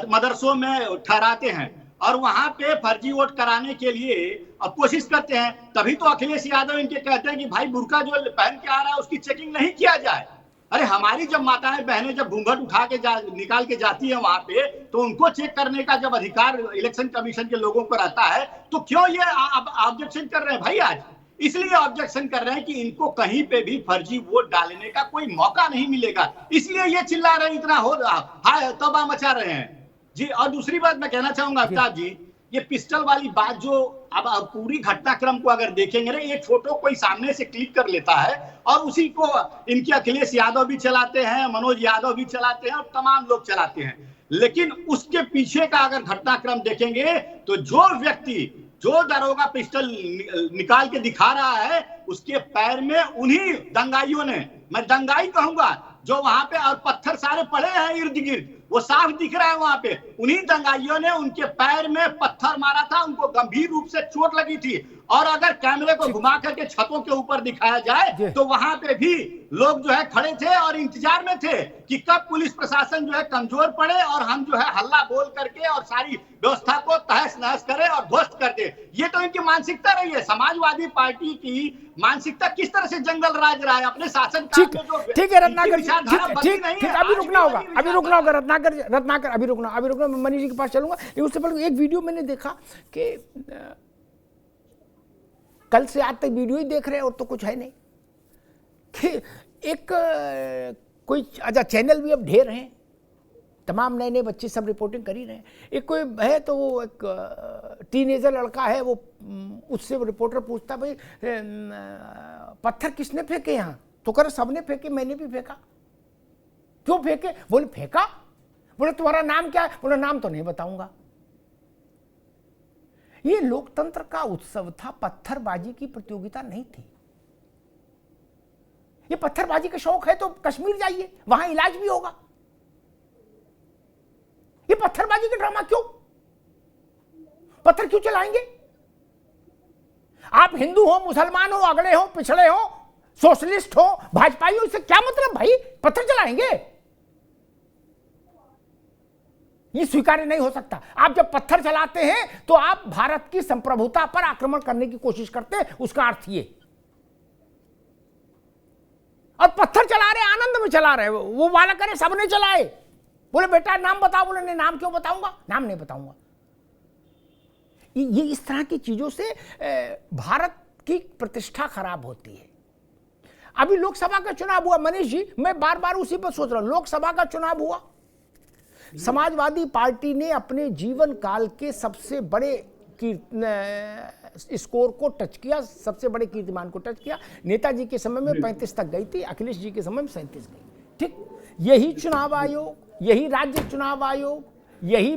मदरसों में ठहराते हैं और वहां पे फर्जी वोट कराने के लिए अब कोशिश करते हैं। तभी तो अखिलेश यादव इनके कहते हैं कि भाई बुर्का जो पहन के आ रहा है उसकी चेकिंग नहीं किया जाए। अरे हमारी जब माताएं बहनें जब घूंघट उठा के निकाल के जाती है वहां पे, तो उनको चेक करने का जब अधिकार इलेक्शन कमीशन के लोगों को रहता है, तो क्यों ये ऑब्जेक्शन कर रहे हैं भाई? आज इसलिए ऑब्जेक्शन कर रहे हैं कि इनको कहीं पे भी फर्जी वोट डालने का कोई मौका नहीं मिलेगा, इसलिए ये चिल्ला रहे हैं, इतना हो रहा तबाह मचा रहे हैं जी। और दूसरी बात मैं कहना चाहूंगा अमिताभ जी, ये पिस्टल वाली बात जो अब पूरी घटनाक्रम को अगर देखेंगे ना, एक फोटो कोई सामने से क्लिक कर लेता है और उसी को इनके अखिलेश यादव भी चलाते हैं, मनोज यादव भी चलाते हैं और तमाम लोग चलाते हैं। लेकिन उसके पीछे का अगर घटनाक्रम देखेंगे तो जो व्यक्ति, जो दरोगा पिस्टल निकाल के दिखा रहा है, उसके पैर में उन्हीं दंगाइयों ने मैं दंगाई कहूंगा, जो वहां पे, और पत्थर सारे पड़े हैं इर्द गिर्द, वो साफ दिख रहा है वहां पे। उन्हीं दंगाइयों ने उनके पैर में पत्थर मारा था, उनको गंभीर रूप से चोट लगी थी। और अगर कैमरे को घुमा करके छतों के ऊपर दिखाया जाए तो वहां पे भी लोग जो है खड़े थे और इंतजार में थे कि कब पुलिस प्रशासन जो है कमजोर पड़े और हम जो है हल्ला बोल करके और सारी व्यवस्था को तहस नहस करे और ध्वस्त कर दे। ये तो इनकी मानसिकता रही है। समाजवादी पार्टी की मानसिकता किस तरह से जंगल राज रहा है अपने शासन काल में। जो ठीक है रत्नाकर, ठीक, अभी रुकना होगा रत्नाकर, अभी रुकना। मैं मनीष जी के पास चलूंगा, लेकिन उससे पहले एक वीडियो मैंने देखा कि कल से आज तक वीडियो ही देख रहे हैं और तो कुछ है नहीं, कि एक कोई अच्छा चैनल भी अब ढेर हैं, तमाम नए नए बच्चे सब रिपोर्टिंग कर ही रहे हैं। एक कोई है तो वो एक टीनेजर लड़का है, वो उससे रिपोर्टर पूछता भाई पत्थर किसने फेंके यहाँ, तो कह रहे सबने फेंके, मैंने भी फेंका। क्यों फेंके? बोले फेंका। बोले तुम्हारा नाम क्या है? बोले नाम तो नहीं बताऊंगा। ये लोकतंत्र का उत्सव था, पत्थरबाजी की प्रतियोगिता नहीं थी। ये पत्थरबाजी का शौक है तो कश्मीर जाइए, वहां इलाज भी होगा। ये पत्थरबाजी का ड्रामा क्यों? पत्थर क्यों चलाएंगे? आप हिंदू हो, मुसलमान हो, अगड़े हो, पिछड़े हो, सोशलिस्ट हो, भाजपाई हो, इससे क्या मतलब भाई? पत्थर चलाएंगे? ये स्वीकार्य नहीं हो सकता। आप जब पत्थर चलाते हैं तो आप भारत की संप्रभुता पर आक्रमण करने की कोशिश करते हैं, उसका अर्थ ये। और पत्थर चला रहे, आनंद में चला रहे, वो वाला करे सबने चलाए। बोले बेटा नाम बताओ, बोले नहीं नाम क्यों बताऊंगा, नाम नहीं बताऊंगा। ये इस तरह की चीजों से भारत की प्रतिष्ठा खराब होती है। अभी लोकसभा का चुनाव हुआ मनीष जी, मैं बार बार उसी पर सोच रहा हूं। लोकसभा का चुनाव हुआ, समाजवादी पार्टी ने अपने जीवन काल के सबसे बड़े स्कोर को टच किया, सबसे बड़े कीर्तिमान को टच किया। नेताजी के समय में 35 तक गई थी, अखिलेश जी के समय में 37 गई। ठीक, यही चुनाव आयोग, यही राज्य चुनाव आयोग, यही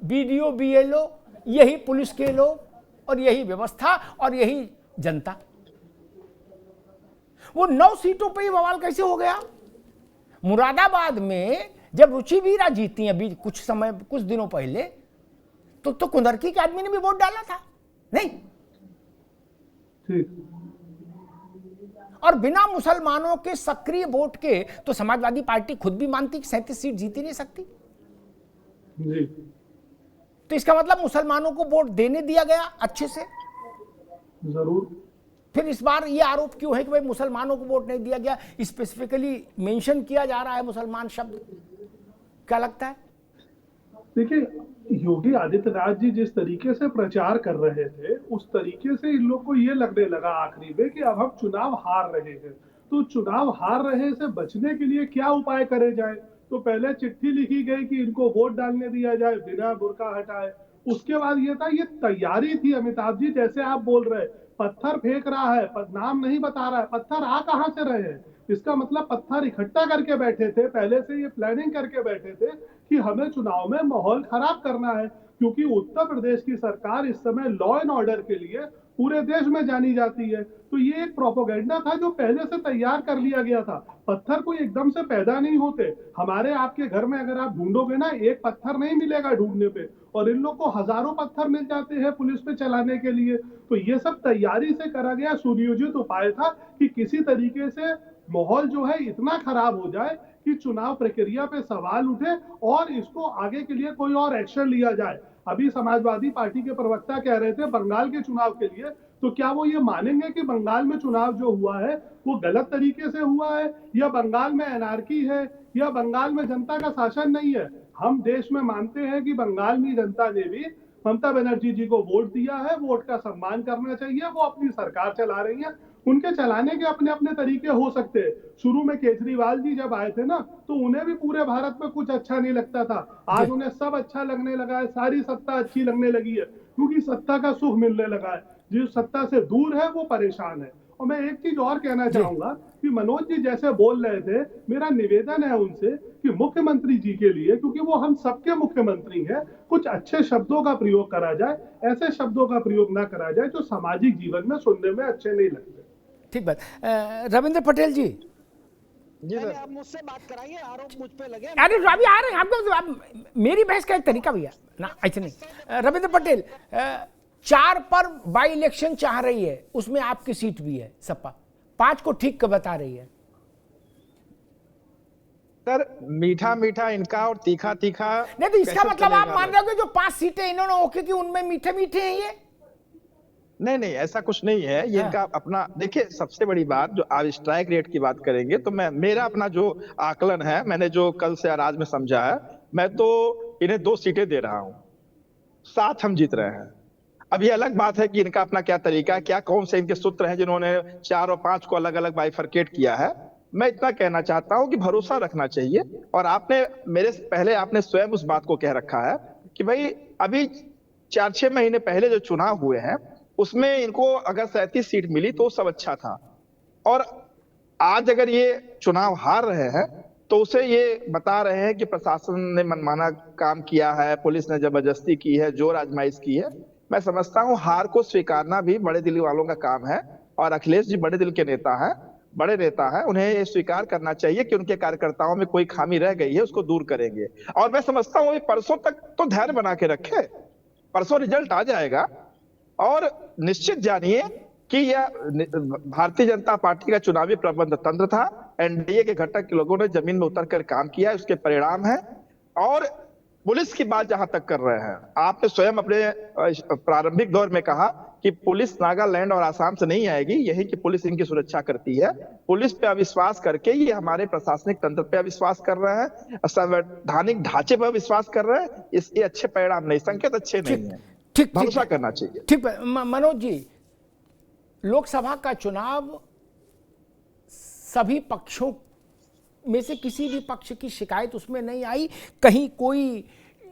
बीडीओ बीएलओ, यही पुलिस के लोग और यही व्यवस्था और यही जनता, वो 9 सीटों पर ही बवाल कैसे हो गया? मुरादाबाद में जब रुचि वीरा जीती अभी कुछ दिनों पहले, तो कुंदरकी के आदमी ने भी वोट डाला था नहीं? और बिना मुसलमानों के सक्रिय वोट के तो समाजवादी पार्टी खुद भी मानती कि 37 सीट जीती नहीं सकती। तो इसका मतलब मुसलमानों को वोट देने दिया गया अच्छे से। जरूर। फिर इस बार ये आरोप क्यों है कि भाई मुसलमानों को वोट नहीं दिया गया? स्पेसिफिकली मेंशन किया जा रहा है मुसलमान शब्द, क्या लगता है? देखिए, योगी आदित्यनाथ जी जिस तरीके से प्रचार कर रहे थे, उस तरीके से इन लोग को ये लगने लगा आखिरी में कि अब हम चुनाव हार रहे हैं, तो चुनाव हार रहे से बचने के लिए क्या उपाय करे जाए। तो पहले चिट्ठी लिखी गई कि इनको वोट डालने दिया जाए बिना बुर्का हटाए। उसके बाद ये था, ये तैयारी थी अमिताभ जी, जैसे आप बोल रहे, पत्थर फेंक रहा है, नाम नहीं बता रहा है, पत्थर आ कहां से रहे हैं? इसका मतलब पत्थर इकट्ठा करके बैठे थे, पहले से ये प्लानिंग करके बैठे थे कि हमें चुनाव में माहौल खराब करना है, क्योंकि उत्तर प्रदेश की सरकार इस समय लॉ एंड ऑर्डर के लिए पूरे देश में जानी जाती है। तो ये एक प्रोपेगेंडा था जो पहले से तैयार कर लिया गया था। पत्थर कोई एकदम से पैदा नहीं होते। हमारे आपके घर में अगर आप ढूंढोगे ना, एक पत्थर नहीं मिलेगा ढूंढने पे, और इन लोग को हजारों पत्थर मिल जाते हैं पुलिस पे चलाने के लिए। तो ये सब तैयारी से करा गया सुनियोजित उपाय था कि किसी तरीके से माहौल जो है इतना खराब हो जाए कि चुनाव प्रक्रिया पे सवाल उठे और इसको आगे के लिए कोई और एक्शन लिया जाए। अभी समाजवादी पार्टी के प्रवक्ता कह रहे थे बंगाल के चुनाव के लिए, तो क्या वो ये मानेंगे कि बंगाल में चुनाव जो हुआ है वो गलत तरीके से हुआ है, या बंगाल में एनार्की है, या बंगाल में जनता का शासन नहीं है? हम देश में मानते हैं कि बंगाल में जनता ने भी ममता बनर्जी जी को वोट दिया है, वोट का सम्मान करना चाहिए। वो अपनी सरकार चला रही है, उनके चलाने के अपने अपने तरीके हो सकते हैं। शुरू में केजरीवाल जी जब आए थे ना, तो उन्हें भी पूरे भारत में कुछ अच्छा नहीं लगता था। आज उन्हें सब अच्छा लगने लगा है, सारी सत्ता अच्छी लगने लगी है, क्योंकि सत्ता का सुख मिलने लगा है। जो सत्ता से दूर है वो परेशान है। और मैं एक चीज और कहना चाहूंगा कि मनोज जी जैसे बोल रहे थे, मेरा निवेदन है उनसे कि मुख्यमंत्री जी के लिए, क्योंकि वो हम सबके मुख्यमंत्री हैं, कुछ अच्छे शब्दों का प्रयोग करा जाए, ऐसे शब्दों का प्रयोग ना करा जाए जो सामाजिक जीवन में सुनने में अच्छे नहीं लगते। ठीक बात। रविंद्र पटेल जी, जी सर। आप मुझसे बात कराइए, आरोप मुझ पे लगे। अरे जो अभी आ रहे हैं आपको, आप मेरी बहस का एक तरीका भैया ना, ऐसे नहीं। रविंद्र पटेल 4 पर बाई इलेक्शन चाह रही है, उसमें आपकी सीट भी है सपा, 5 को ठीक बता रही है। सर मीठा मीठा इनका और तीखा तीखा नहीं तो इसका कैसे मतलब आप चलेगा? मान रहे हो कि जो 5 सीटें इन्होंने ओके की उनमें मीठे मीठे हैं ये? नहीं नहीं, ऐसा कुछ नहीं है। ये इनका अपना, देखिए सबसे बड़ी बात जो आप स्ट्राइक रेट की बात करेंगे तो मेरा अपना जो आकलन है, मैंने जो कल से आज में समझा है, मैं तो इन्हें 2 सीटें दे रहा हूं, 7 हम जीत रहे हैं। अब ये अलग बात है कि इनका अपना क्या तरीका है, क्या कौन से इनके सूत्र हैं जिन्होंने 4 और 5 को अलग अलग बाइफरकेट किया है। मैं इतना कहना चाहता हूं कि भरोसा रखना चाहिए। और आपने मेरे पहले आपने स्वयं उस बात को कह रखा है कि भाई अभी 4-6 महीने पहले जो चुनाव हुए हैं उसमें इनको अगर 37 सीट मिली तो सब अच्छा था, और आज अगर ये चुनाव हार रहे हैं तो उसे ये बता रहे हैं कि प्रशासन ने मनमाना काम किया है, पुलिस ने जबरदस्ती की है, जोर आजमाइश की है। मैं समझता हूं हार को स्वीकारना भी बड़े दिल वालों का काम है, और अखिलेश जी बड़े दिल के नेता हैं, बड़े नेता हैं, उन्हें ये स्वीकार करना चाहिए कि उनके कार्यकर्ताओं में कोई खामी रह गई है, उसको दूर करेंगे। और मैं समझता हूँ परसों तक तो धैर्य बना के रखे, परसों रिजल्ट आ जाएगा, और निश्चित जानिए कि यह भारतीय जनता पार्टी का चुनावी प्रबंध तंत्र था। एनडीए के घटक के लोगों ने जमीन में उतरकर काम किया, उसके परिणाम है। और पुलिस की बात जहां तक कर रहे हैं, आपने स्वयं अपने प्रारंभिक दौर में कहा कि पुलिस नागालैंड और आसाम से नहीं आएगी, यही कि पुलिस इनकी सुरक्षा करती है। पुलिस पे अविश्वास करके ये हमारे प्रशासनिक तंत्र पे अविश्वास कर रहे हैं, संवैधानिक ढांचे पर विश्वास कर रहे हैं। इसके अच्छे परिणाम नहीं, संकेत अच्छे नहीं है, ठीक भरोसा करना चाहिए। ठीक है मनोज जी, लोकसभा का चुनाव सभी पक्षों में से किसी भी पक्ष की शिकायत उसमें नहीं आई, कहीं कोई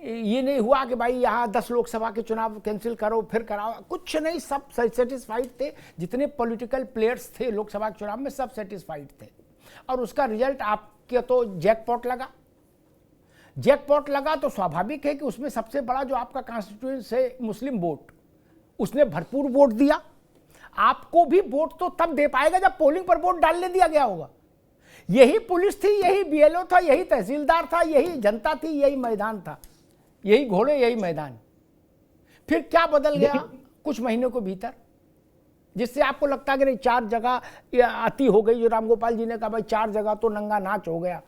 ये नहीं हुआ कि भाई यहाँ 10 लोकसभा के चुनाव कैंसिल करो फिर कराओ, कुछ नहीं, सब सेटिस्फाइड थे। जितने पॉलिटिकल प्लेयर्स थे लोकसभा के चुनाव में सब सेटिस्फाइड थे, और उसका रिजल्ट आपके तो जैकपॉट लगा। जैकपॉट लगा तो स्वाभाविक है कि उसमें सबसे बड़ा जो आपका कॉन्स्टिट्यूएंस है मुस्लिम वोट, उसने भरपूर वोट दिया। आपको भी वोट तो तब दे पाएगा जब पोलिंग पर वोट डालने दिया गया होगा। यही पुलिस थी, यही बीएलओ था, यही तहसीलदार था, यही जनता थी, यही मैदान था, यही घोड़े, यही मैदान। फिर क्या बदल गया कुछ महीनों के भीतर, जिससे आपको लगता है कि नहीं 4 जगह आती हो गई, जो रामगोपाल जी ने कहा भाई 4 जगह तो नंगा नाच हो गया।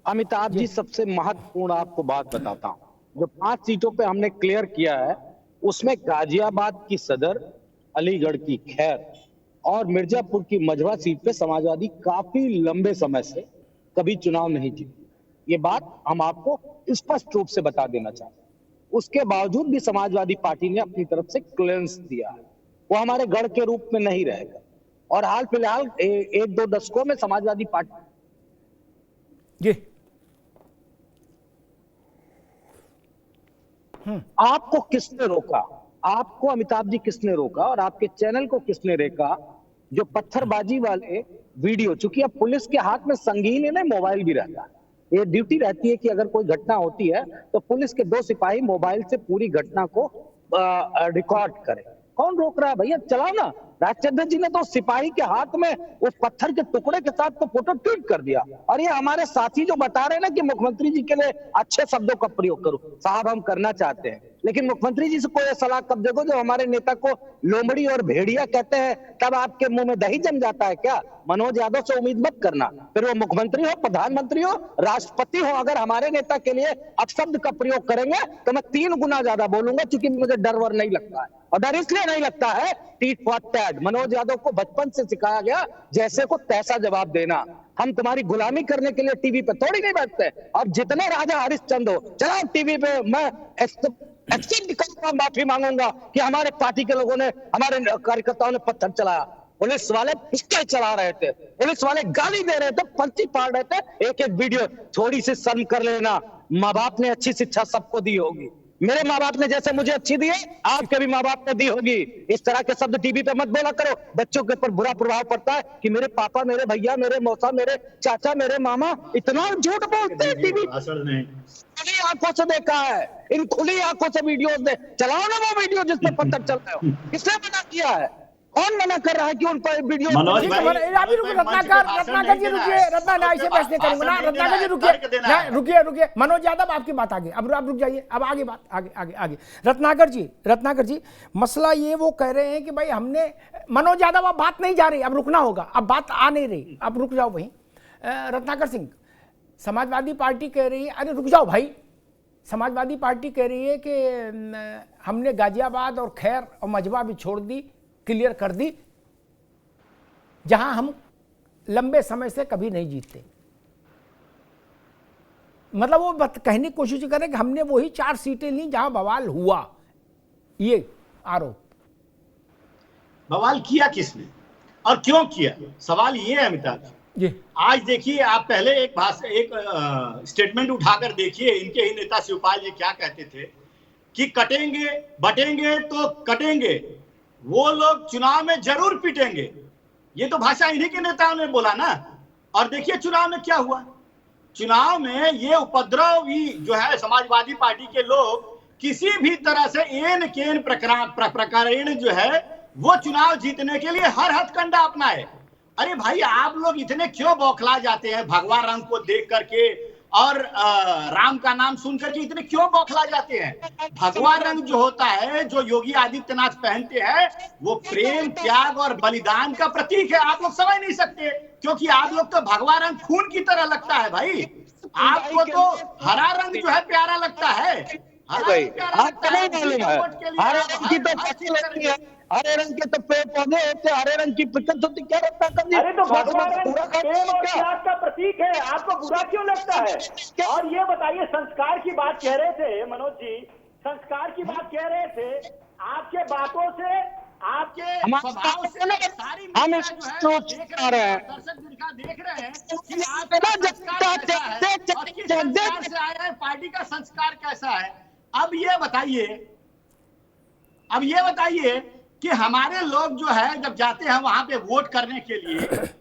अमिताभ जी सबसे महत्वपूर्ण आपको बात बताता हूं, जो 5 सीटों पे हमने क्लियर किया है उसमें गाजियाबाद की सदर, अलीगढ़ की खैर और मिर्जापुर की मझवा सीट पे समाजवादी काफी लंबे समय से कभी चुनाव नहीं जीती। ये बात हम आपको स्पष्ट रूप से बता देना चाहते हैं। उसके बावजूद भी समाजवादी पार्टी ने अपनी तरफ से क्लियरेंस दिया है, वो हमारे गढ़ के रूप में नहीं रहेगा। और हाल फिलहाल 1-2 दशकों में समाजवादी पार्टी जी आपको किसने रोका, आपको अमिताभ जी किसने रोका और आपके चैनल को किसने रोका जो पत्थरबाजी वाले वीडियो, चूंकि अब पुलिस के हाथ में संगीन है ना मोबाइल भी रहता है, ये ड्यूटी रहती है कि अगर कोई घटना होती है तो पुलिस के 2 सिपाही मोबाइल से पूरी घटना को रिकॉर्ड करें। कौन रोक रहा है भैया, चलाओ ना। राजचंद्र जी ने तो सिपाही के हाथ में उस पत्थर के टुकड़े के साथ तो फोटो ट्वीट कर दिया। और ये हमारे साथी जो बता रहे हैं ना कि मुख्यमंत्री जी के लिए अच्छे शब्दों का प्रयोग करो, साहब हम करना चाहते हैं, लेकिन मुख्यमंत्री जी से कोई सलाह कब देखो जो हमारे नेता को लोमड़ी और भेड़िया कहते हैं तब आपके मुंह में दही जम जाता है क्या? मनोज यादव से उम्मीद मत करना, फिर वो मुख्यमंत्री हो, प्रधानमंत्री हो, राष्ट्रपति हो, अगर हमारे नेता के लिए अपशब्द का प्रयोग करेंगे तो मैं 3 गुना ज्यादा बोलूंगा, क्योंकि मुझे डर वर नहीं लगता है। और डर इसलिए नहीं लगता है, tit for tat Manoj Yadav को बचपन से सिखाया गया जैसे को तैसा जवाब देना। हम तुम्हारी गुलामी करने के लिए टीवी पे थोड़ी नहीं बैठते। और जितने राजा हरिश्चंद्र हो चलाओ टीवी पे, मैं माफी मांगूंगा कि हमारे पार्टी के लोगों ने, हमारे कार्यकर्ताओं ने पत्थर चलाया, पुलिस वाले पिस्टल चला रहे थे, पुलिस वाले गाली दे रहे थे, पंची फाड़ रहे थे। एक एक वीडियो, थोड़ी सी शर्म कर लेना। माँ बाप ने अच्छी शिक्षा सबको दी होगी, मेरे माँ बाप ने जैसे मुझे अच्छी दी है आपके भी माँ बाप ने दी होगी। इस तरह के शब्द टीवी पे मत बोला करो, बच्चों के ऊपर बुरा प्रभाव पड़ता है कि मेरे पापा, मेरे भैया, मेरे मौसा, मेरे चाचा, मेरे मामा इतना झूठ बोलते हैं। टीवी खुली आंखों से देखा है, इन खुली आंखों से वीडियो चलाओ ना वो वीडियो जिसपे पत्थर चल रहे हो, किसने मना किया है? कौन मना कर रहा है कि उन पर वीडियो मनोज ठीक भाई, है, अभी रुको रत्नाकर जी रुकिए, रत्नाकर ऐसे बहस नहीं करूंगा ना, रत्नाकर जी रुकिए, मनोज यादव आपकी बात आगे, अब आप रुक जाइए, अब आगे बात आगे रत्नाकर जी मसला ये वो कह रहे हैं कि भाई हमने, मनोज यादव अब बात नहीं जा रही, अब रुकना होगा, अब बात आ नहीं रही, अब रुक जाओ वहीं। रत्नाकर सिंह, समाजवादी पार्टी कह रही है, अरे रुक जाओ भाई, समाजवादी पार्टी कह रही है कि हमने गाजियाबाद और खैर और मजबा भी छोड़ दी, क्लियर कर दी, जहां हम लंबे समय से कभी नहीं जीतते। मतलब वो कहने की कोशिश कर रहे हैं कि हमने वही 4 सीटें ली जहां बवाल हुआ, ये आरोप। बवाल किया किसने और क्यों किया, सवाल ये है अमिताभ जी। आज देखिए, आप पहले एक स्टेटमेंट उठाकर देखिए, इनके ही नेता शिवपाल जी क्या कहते थे कि कटेंगे बटेंगे तो कटेंगे, वो लोग चुनाव में जरूर पिटेंगे। ये तो भाषा इन्हीं के नेताओं ने बोला ना। और देखिए चुनाव में क्या हुआ, चुनाव में ये उपद्रवी जो है समाजवादी पार्टी के लोग किसी भी तरह से एन केन प्रकरण जो है वो चुनाव जीतने के लिए हर हथकंडा अपनाए। अरे भाई, आप लोग इतने क्यों बौखला जाते हैं भगवा रंग को देख करके और राम का नाम सुन करके इतने क्यों बौखला जाते हैं। भगवा रंग जो होता है, जो योगी आदित्यनाथ पहनते हैं, वो प्रेम, त्याग और बलिदान का प्रतीक है। आप लोग समझ नहीं सकते, क्योंकि आप लोग तो भगवा रंग खून की तरह लगता है भाई। आपको तो हरा रंग जो है प्यारा लगता है, हरा रंग प्यारा लगता है। हरे रंग की तो फसल लगती है, हरे रंग के तो पेड़ पौधे होते, हरे रंग की पिकन होती, क्या लगता है? अरे तो भगवा रंग प्रेम और त्याग का प्रतीक है, आपको बुरा क्यों लगता है? और ये बताइए, संस्कार की बात कह रहे थे मनोज जी, संस्कार की बात कह रहे थे, आपके बातों से, आपके स्वभाव से सारी हम दर्शक देख रहे हैं कि आपका संस्कार कैसा है और किस संस्कार से आया है, पार्टी का संस्कार कैसा है। अब ये बताइए कि हमारे लोग जो है जब जाते हैं वहां पे वोट करने के लिए,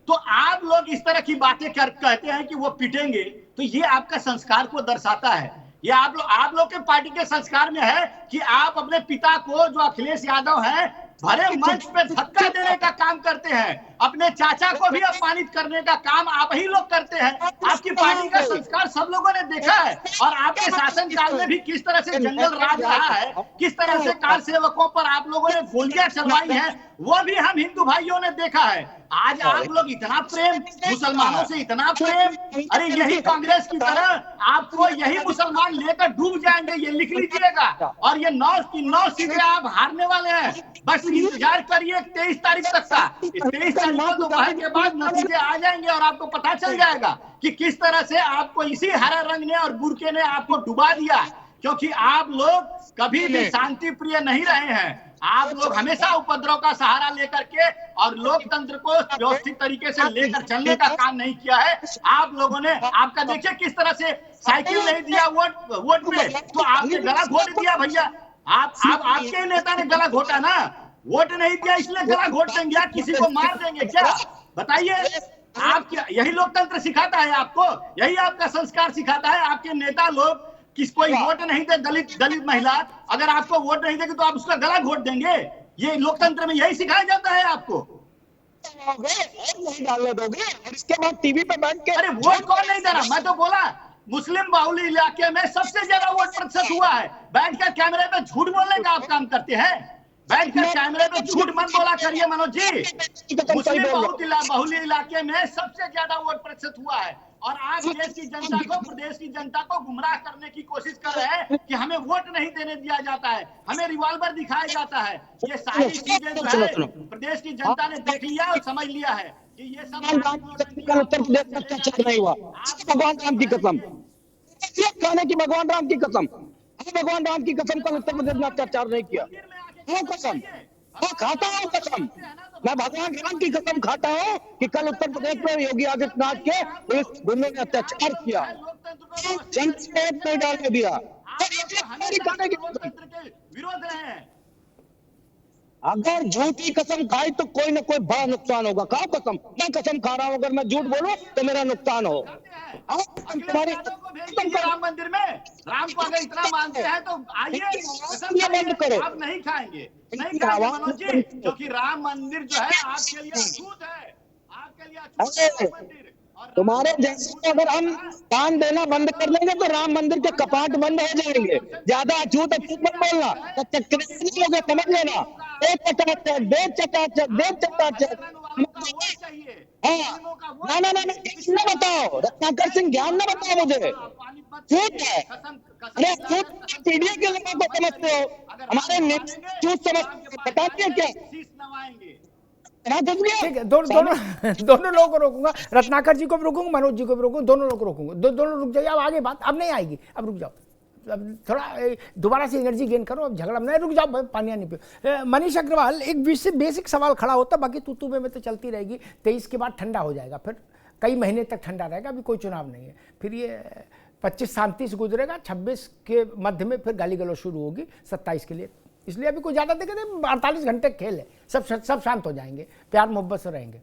तो आप लोग इस तरह की बातें कहते हैं कि वो पिटेंगे, तो ये आपका संस्कार को दर्शाता है। ये आप लोग के पार्टी के संस्कार में है कि आप अपने पिता को, जो अखिलेश यादव हैं, भरे मंच पे धक्का देने का काम करते हैं, अपने चाचा को भी अपमानित करने का काम आप ही लोग करते हैं। आपकी पार्टी का संस्कार सब लोगों ने देखा है, और आपके शासन काल में भी किस तरह से जंगल राज रहा है, किस तरह से कार सेवकों पर आप लोगों ने गोलियां चलवाई हैं, वो भी हम हिंदू भाइयों ने देखा है। आज आप लोग इतना प्रेम, मुसलमानों से इतना प्रेम, अरे यही कांग्रेस की तरह आपको यही मुसलमान लेकर डूब जाएंगे, ये लिख लीजिएगा। और ये 9 सीटें आप हारने वाले हैं, बस इंतजार करिए 23 तारीख तक का। 23 तारीख को दोपहर के बाद नतीजे आ जाएंगे और आपको पता चल जाएगा कि किस तरह से आपको इसी हरा रंग ने और बुरके ने आपको डुबा दिया। क्योंकि आप लोग कभी भी शांति प्रिय नहीं रहे हैं, आप लोग हमेशा उपद्रव का सहारा लेकर के और लोकतंत्र को व्यवस्थित तरीके से लेकर चलने का काम नहीं किया है। आप लोगों ने, आपका देखिए किस तरह से साइकिल नहीं दिया वोट में, तो आपने गला घोट दिया भैया। आपके नेता ने गला घोटा ना, वोट नहीं दिया इसलिए गला घोट देंगे, किसी को मार देंगे क्या? बताइए, आप क्या यही लोकतंत्र सिखाता है आपको? यही आपका संस्कार सिखाता है? आपके नेता लोग कोई वोट नहीं दे, दलित महिला अगर आपको वोट नहीं देगी तो आप उसका गला घोट देंगे? ये लोकतंत्र में यही सिखाया जाता है आपको? नहीं डालने दोगे और इसके बाद टीवी पे बैठ के, अरे वोट कौन नहीं दे रहा? मैं तो बोला मुस्लिम बाहुल्य इलाके में सबसे ज्यादा वोट प्रतिशत हुआ है। बैठकर कैमरे पे झूठ बोलने का आप काम करते हैं, बैठकर कैमरे पे झूठ मत बोला करिए मनोज जी। मुस्लिम बाहुल्य इलाके में सबसे ज्यादा वोट प्रतिशत हुआ है, और आज देश की जनता को, प्रदेश की जनता को गुमराह करने की कोशिश कर रहे हैं कि हमें वोट नहीं देने दिया जाता है, हमें रिवॉल्वर दिखाया जाता है। ये सारी चीजें जो है प्रदेश की जनता ने देख लिया और समझ लिया है कि ये सब उत्तर प्रदेश में अत्याचार नहीं हुआ। भगवान राम की कसम, कहने की भगवान राम की कसम, भगवान राम की कसम, कल उत्तर प्रदेश में अत्याचार नहीं किया। वो कसम मैं खाता हूँ, कसम मैं भगवान राम की कसम खाता हूँ कि कल उत्तर प्रदेश में योगी आदित्यनाथ के पुलिस गुंडों ने अत्याचार किया, जनता ने नहीं डालने दिया। विरोध रहे हैं। अगर झूठी कसम खाई तो कोई ना कोई बड़ा नुकसान होगा। खाओ कसम, मैं कसम खा रहा हूँ, अगर मैं झूठ बोलूं तो मेरा नुकसान हो। अखिलेश यादव को भेज दीजिए राम मंदिर में। राम को अगर इतना मानते हैं तो आइए, कसम खाइए, आप नहीं खाएंगे, नहीं खाएंगे मनोज जी, क्योंकि राम मंदिर जो है आपके लिए अछूत है, आपके लिए अछूत है राम मंदिर। तुम्हारे जैसे अगर हम दान देना बंद कर देंगे तो राम मंदिर के कपाट बंद हो जाएंगे। ज्यादा अछूत अछूत मत बोलना, तो चक्कर नहीं होगा, समझ लेना। एक चकाचक, देख चकाचक, देख चकाचक। हाँ, ना बताओ, रत्नाकर सिंह ज्ञान ना बताओ मुझे, झूठ है। अरे झूठ पीढ़ी के लोगों को समझते हो, हमारे झूठ समझते हो, बताते क्या? ठीक है, दोनों लोगों को रोकूंगा, रत्नाकर जी को भी रोकूंगा, मनोज जी को भी रोकूंगा, दोनों लोगों को रोकूंगा। दोनों रुक जाइए, अब आगे बात अब नहीं आएगी, अब रुक जाओ, अब थोड़ा दोबारा से एनर्जी गेन करो, अब झगड़ा नहीं, रुक जाओ, पानी नहीं पियो। मनीष अग्रवाल, एक बेसिक सवाल खड़ा होता, बाकी तू में तो चलती रहेगी। 23 के बाद ठंडा हो जाएगा, फिर कई महीने तक ठंडा रहेगा, अभी कोई चुनाव नहीं है, फिर ये 25 शांति से गुजरेगा, 26 के मध्य में फिर गाली गलौज शुरू होगी 27 के लिए, इसलिए अभी कोई ज़्यादा दिक्कत नहीं, 48 घंटे खेल है, सब शांत हो जाएंगे, प्यार मोहब्बत से रहेंगे।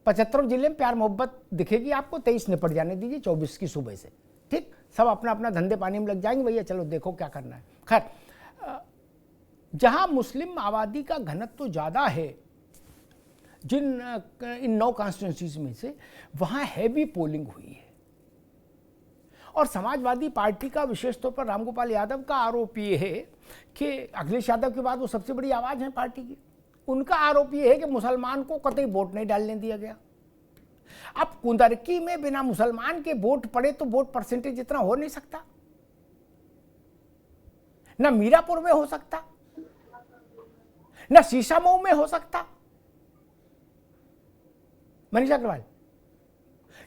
75 जिले में प्यार मोहब्बत दिखेगी आपको, 23 निपट जाने दीजिए 24 की सुबह से, ठीक, सब अपना अपना धंधे पानी में लग जाएंगे, भैया चलो देखो क्या करना है। खैर, जहां मुस्लिम आबादी का घनत्व तो ज़्यादा है इन 9 कॉन्स्टिट्यूंसीज में से, वहां हैवी पोलिंग हुई है, और समाजवादी पार्टी का विशेष तौर पर रामगोपाल यादव का आरोप ये है कि अखिलेश यादव के बाद वो सबसे बड़ी आवाज़ है पार्टी की, उनका आरोप ये है कि मुसलमान को कतई वोट नहीं डालने दिया गया। अब कुंदरकी में बिना मुसलमान के वोट पड़े तो वोट परसेंटेज इतना हो नहीं सकता, ना मीरापुर में हो सकता, ना शीशामऊ में हो सकता। मनीष अग्रवाल,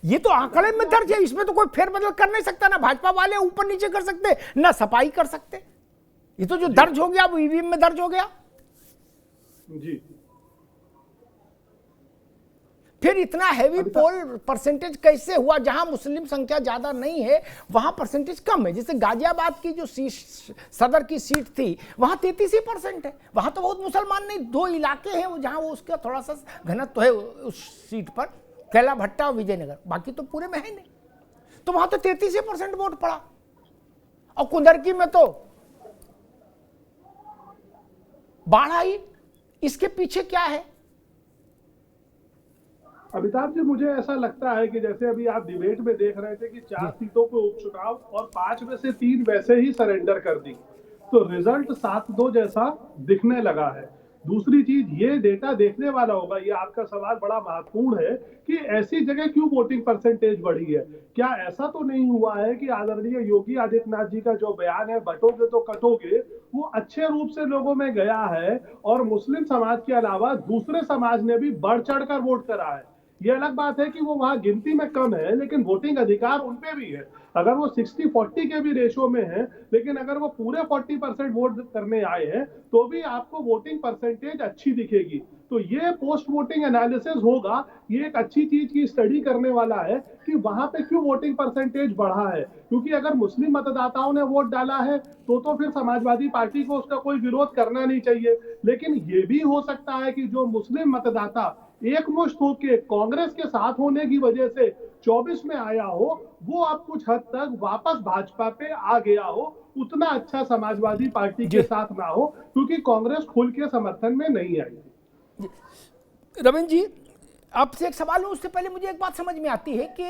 ये तो आंकड़े में दर्ज है, इसमें तो कोई फेरबदल कर नहीं सकता, ना भाजपा वाले ऊपर नीचे कर सकते, ना सफाई कर सकते, ये तो जो दर्ज हो गया वो ईवीएम में दर्ज हो गया जी। फिर इतना हैवी पोल परसेंटेज कैसे हुआ? जहां मुस्लिम संख्या ज्यादा नहीं है वहां परसेंटेज कम है, जैसे गाजियाबाद की जो सदर की सीट थी वहां 33% है, वहां तो बहुत मुसलमान नहीं, 2 इलाके हैं जहां वो उसका थोड़ा सा घनत्व है उस सीट पर, कैला भट्टा और विजयनगर, बाकी तो पूरे में है नहीं, तो वहां तो 33% वोट पड़ा। और कुंदरकी में तो बाढ़ आई, इसके पीछे क्या है? अमिताभ जी, मुझे ऐसा लगता है कि जैसे अभी आप डिबेट में देख रहे थे कि 4 सीटों पे उपचुनाव और 5 में से 3 वैसे ही सरेंडर कर दी, तो रिजल्ट 7-2 जैसा दिखने लगा है। दूसरी चीज, ये डेटा देखने वाला होगा, ये आपका सवाल बड़ा महत्वपूर्ण है कि ऐसी जगह क्यों वोटिंग परसेंटेज बढ़ी है। क्या ऐसा तो नहीं हुआ है कि आदरणीय योगी आदित्यनाथ जी का जो बयान है बटोगे तो कटोगे, वो अच्छे रूप से लोगों में गया है और मुस्लिम समाज के अलावा दूसरे समाज ने भी बढ़ चढ़ कर वोट करा है। ये अलग बात है कि वो वहां गिनती में कम है, लेकिन वोटिंग अधिकार उनपे भी है। अगर वो 60-40 के भी रेशो में है, लेकिन अगर वो पूरे 40% वोट करने आए हैं तो भी आपको वोटिंग परसेंटेज अच्छी दिखेगी। तो ये पोस्ट वोटिंग एनालिसिस होगा, ये एक अच्छी चीज की स्टडी करने वाला है कि वहां पे क्यों वोटिंग परसेंटेज बढ़ा है, क्योंकि अगर मुस्लिम मतदाताओं ने वोट डाला है तो फिर समाजवादी पार्टी को उसका कोई विरोध करना नहीं चाहिए। लेकिन ये भी हो सकता है कि जो मुस्लिम मतदाता एकमुश्त होकर कांग्रेस के साथ होने की वजह से 24 में आया हो, वो अब कुछ हद तक वापस भाजपा पे आ गया हो, उतना अच्छा समाजवादी पार्टी के साथ ना हो, क्योंकि कांग्रेस खुल के समर्थन में नहीं आई। रविंद्र जी, आपसे एक सवाल है, उससे पहले मुझे एक बात समझ में आती है कि